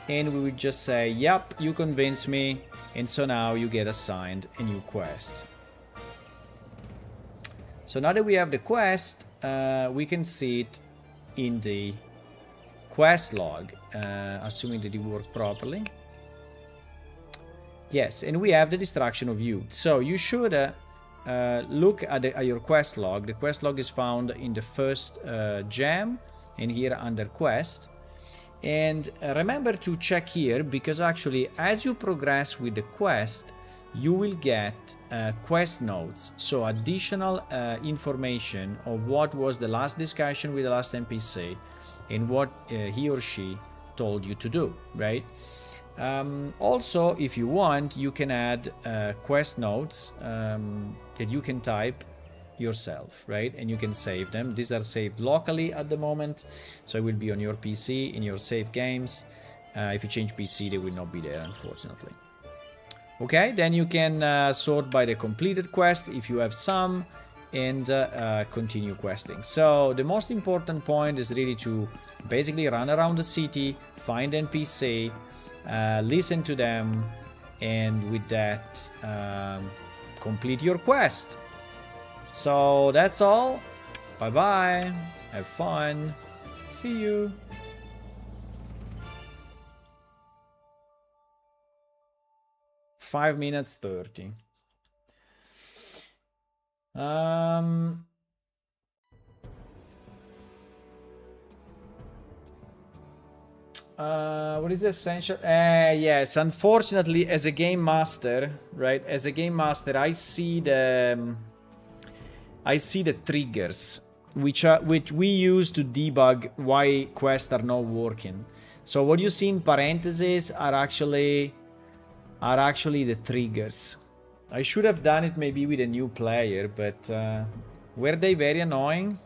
and we will just say, yep, you convinced me, and so now you get assigned a new quest. So now that we have the quest, we can see it in the quest log, assuming that it worked properly. Yes, and we have the Distraction of Youth. So you should look at your quest log. The quest log is found in the first gem, and here under quest. And remember to check here, because actually as you progress with the quest, you will get quest notes, so additional information of what was the last discussion with the last NPC and what he or she told you to do, right? Also, if you want, you can add quest notes that you can type yourself, right? And you can save them. These are saved locally at the moment, so it will be on your PC in your save games. If you change PC, they will not be there, unfortunately. Okay, then you can sort by the completed quest if you have some, and continue questing. So the most important point is really to basically run around the city, find NPC, listen to them, and with that complete your quest. So that's all. Bye bye, have fun, see you. Five minutes 30. What is essential? Yes, unfortunately, as a game master, right? As a game master, I see the triggers which we use to debug why quests are not working. So what you see in parentheses are actually the triggers. I should have done it maybe with a new player, but were they very annoying?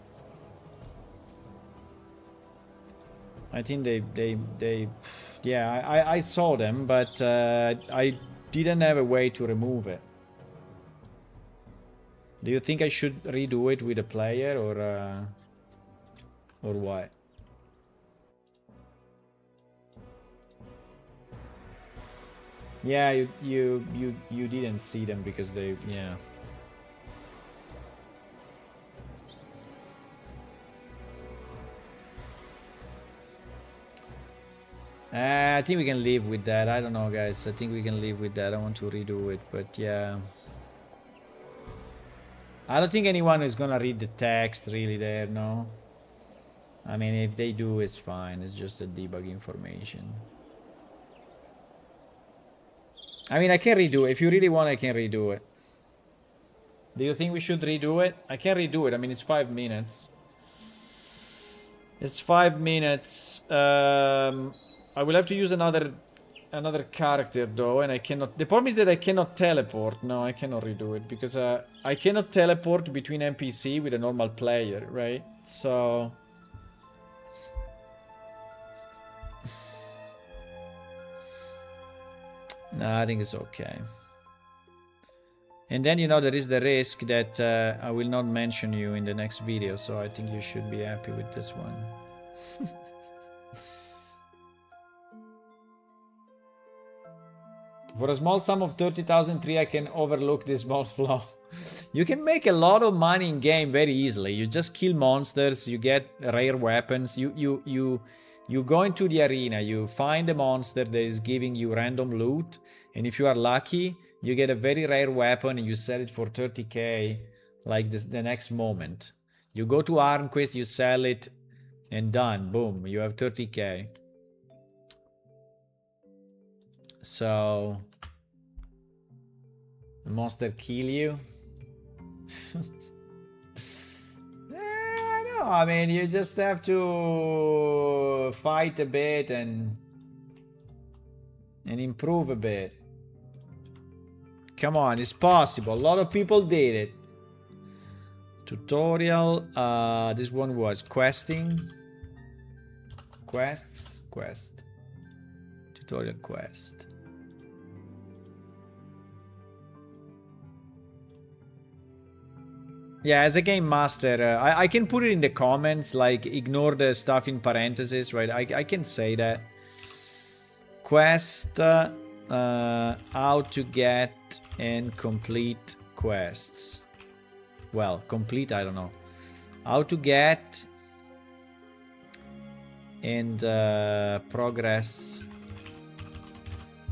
I think they yeah, I saw them, but I didn't have a way to remove it. Do you think I should redo it with a player, or what? Yeah, you didn't see them because they, yeah. I think we can live with that. I don't know, guys. I think we can live with that. I want to redo it, but yeah. I don't think anyone is gonna read the text really there, no? I mean, if they do, it's fine. It's just a debug information. I mean, I can redo it. If you really want, I can redo it. Do you think we should redo it? I can redo it. I mean, it's 5 minutes. It's 5 minutes. I will have to use another character though, and I cannot. The problem is that I cannot teleport. No, I cannot redo it because I cannot teleport between NPC with a normal player, right? So no, I think it's okay. And then, you know, there is the risk that I will not mention you in the next video, so I think you should be happy with this one. For a small sum of 30,003, I can overlook this small flaw. You can make a lot of money in game very easily. You just kill monsters, you get rare weapons, you go into the arena, you find a monster that is giving you random loot, and if you are lucky, you get a very rare weapon and you sell it for 30k like the next moment. You go to Armquest, you sell it, and done. Boom, you have 30k. So the monster kill you. No, I mean, you just have to fight a bit and improve a bit. Come on, it's possible. A lot of people did it. Tutorial. This one was questing. Quests. Quest. Tutorial quest. Yeah, as a game master, I can put it in the comments, like ignore the stuff in parentheses, right? I can say that. Quest, how to get and complete quests. Well, complete, I don't know. How to get and progress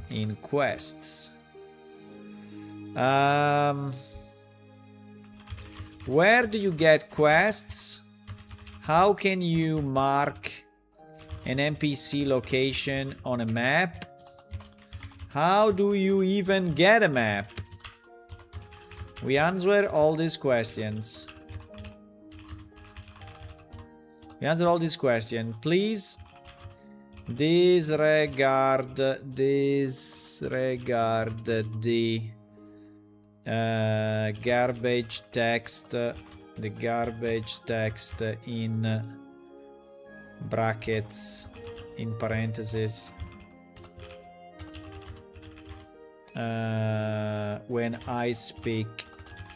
in quests. Where do you get quests? How can you mark an NPC location on a map? How do you even get a map? We answer all these questions. We answer all these questions. Please disregard the garbage text, the garbage text in brackets, in parentheses, when I speak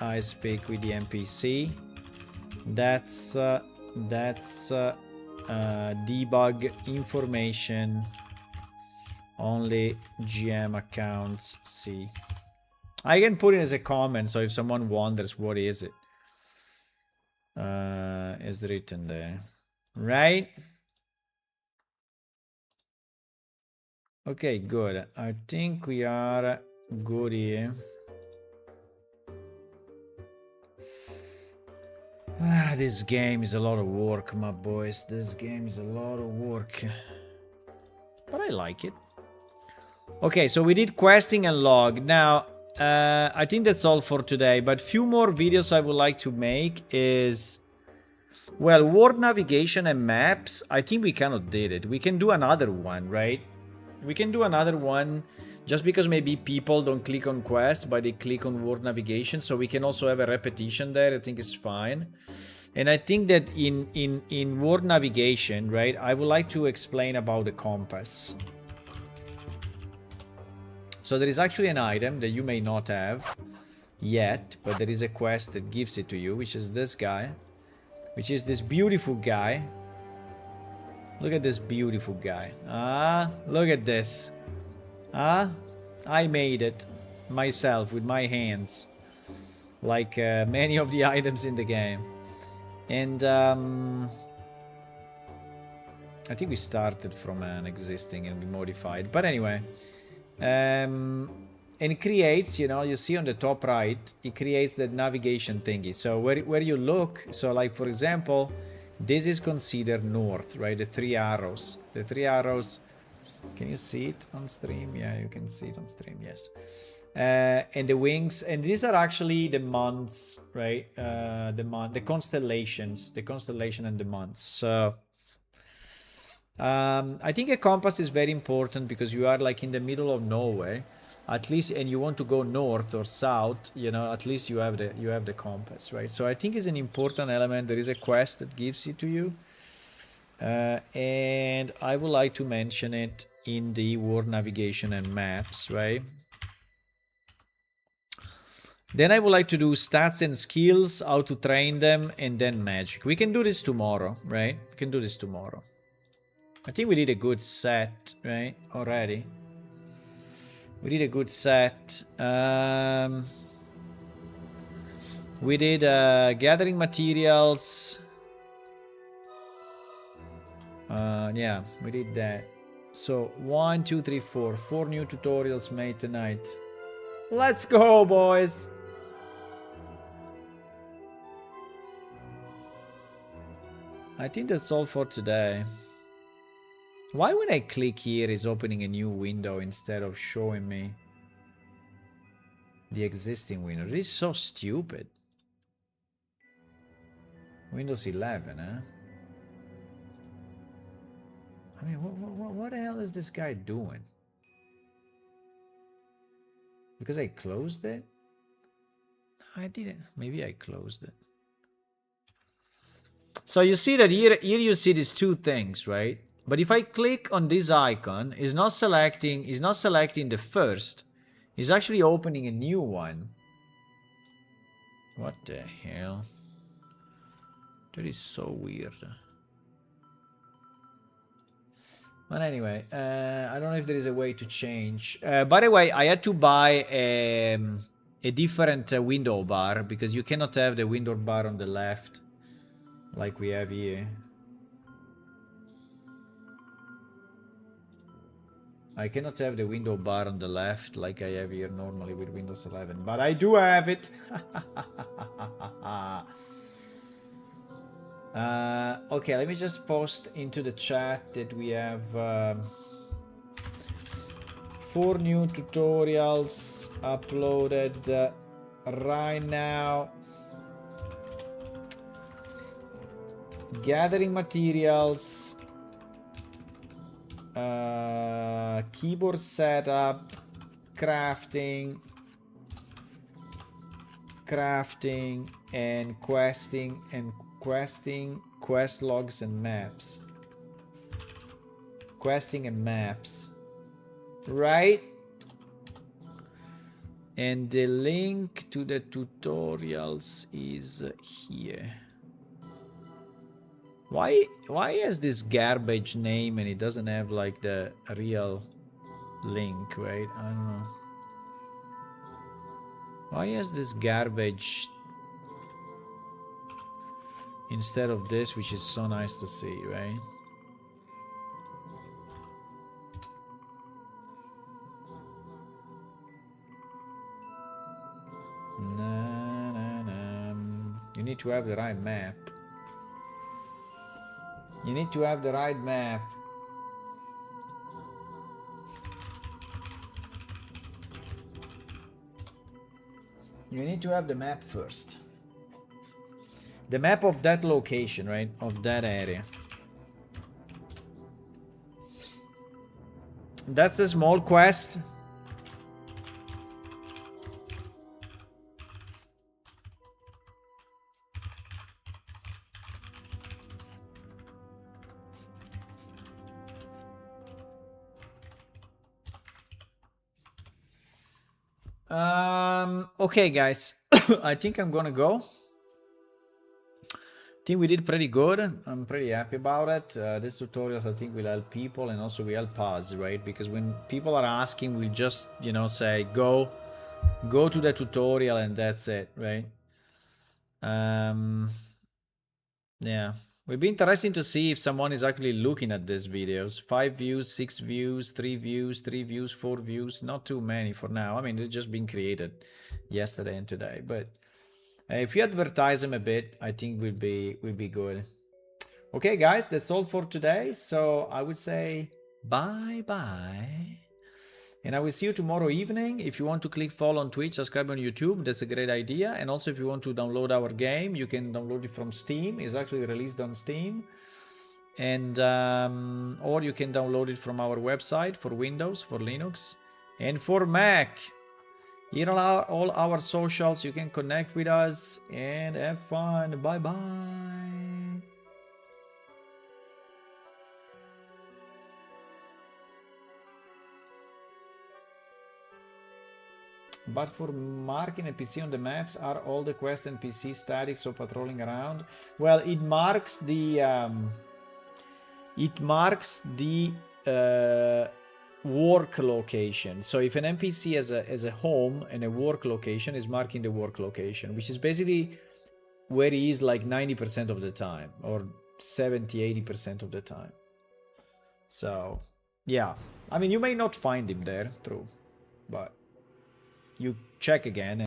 with the NPC. That's debug information only GM accounts see. I can put it as a comment, so if someone wonders what is it, it's written there, right? Okay, good. I think we are good here. This game is a lot of work, my boys. This game is a lot of work, but I like it. Okay, so we did questing and log. Now, I think that's all for today, but few more videos I would like to make is, well, world navigation and maps. I think we cannot did it. We can do another one, right? We can do another one just because maybe people don't click on quest, but they click on world navigation. So we can also have a repetition there. I think it's fine. And I think that in world navigation, right, I would like to explain about the compass. So there is actually an item that you may not have yet, but there is a quest that gives it to you, which is this guy, which is this beautiful guy. Look at this beautiful guy. Ah, look at this. Ah, I made it myself with my hands, like many of the items in the game. And I think we started from an existing and we modified. But anyway, and it creates, you know, you see on the top right, it creates that navigation thingy. So where you look, so like for example, this is considered north, right? The three arrows. The three arrows. Can you see it on stream? Yeah, you can see it on stream, yes. And the wings, and these are actually the months, right? The constellations, the constellation and the months. So I think a compass is very important because you are like in the middle of nowhere, at least, and you want to go north or south, you know, at least you have the compass, right? So I think it's an important element. There is a quest that gives it to you, and I would like to mention it in the world navigation and maps, right? Then I would like to do stats and skills, how to train them, and then magic. We can do this tomorrow, right? We can do this tomorrow. I think we did a good set, right? Already. We did a good set. We did gathering materials. Yeah, we did that. So 1, 2, 3, 4. 4 new tutorials made tonight. Let's go, boys! I think that's all for today. Why when I click here is opening a new window instead of showing me the existing window? This is so stupid. Windows 11, huh? I mean, what the hell is this guy doing? Because I closed it? No, I didn't. Maybe I closed it. So you see that here you see these two things, right? But if I click on this icon, it's not selecting the first. It's actually opening a new one. What the hell? That is so weird. But anyway, I don't know if there is a way to change. By the way, I had to buy a different window bar because you cannot have the window bar on the left like we have here. I cannot have the window bar on the left like I have here normally with Windows 11, but I do have it. Okay, let me just post into the chat that we have 4 new tutorials uploaded right now. Gathering materials, keyboard setup, crafting, and questing, quest logs and maps. Questing and maps, right? And the link to the tutorials is here. Why has this garbage name and it doesn't have like the real link, right? I don't know. Why has this garbage instead of this, which is so nice to see, right? You need to have the right map. You need to have the right map. You need to have the map first. The map of that location, right? Of that area. That's a small quest. Okay, guys. I think I'm gonna go. I think we did pretty good. I'm pretty happy about it. These tutorials, I think, will help people and also will help us, right? Because when people are asking, we just, you know, say, go to the tutorial and that's it, right? Yeah. It would be interesting to see if someone is actually looking at these videos. 5 views, 6 views, 3 views, 3 views, 4 views. Not too many for now. I mean, it's just been created yesterday and today. But if you advertise them a bit, I think will be good. Okay, guys, that's all for today. So I would say bye-bye. And I will see you tomorrow evening. If you want to click follow on Twitch, subscribe on YouTube, that's a great idea. And also if you want to download our game, you can download it from Steam. It's actually released on Steam. And or you can download it from our website for Windows, for Linux, and for Mac. Here are all our socials. You can connect with us and have fun. Bye-bye. But for marking a PC on the maps, are all the quest NPC static, so patrolling around? Well, it marks the work location. So if an NPC has a home and a work location, is marking the work location, which is basically where he is like 90% of the time, or 70-80% of the time. So yeah, I mean, you may not find him there, true, but you check again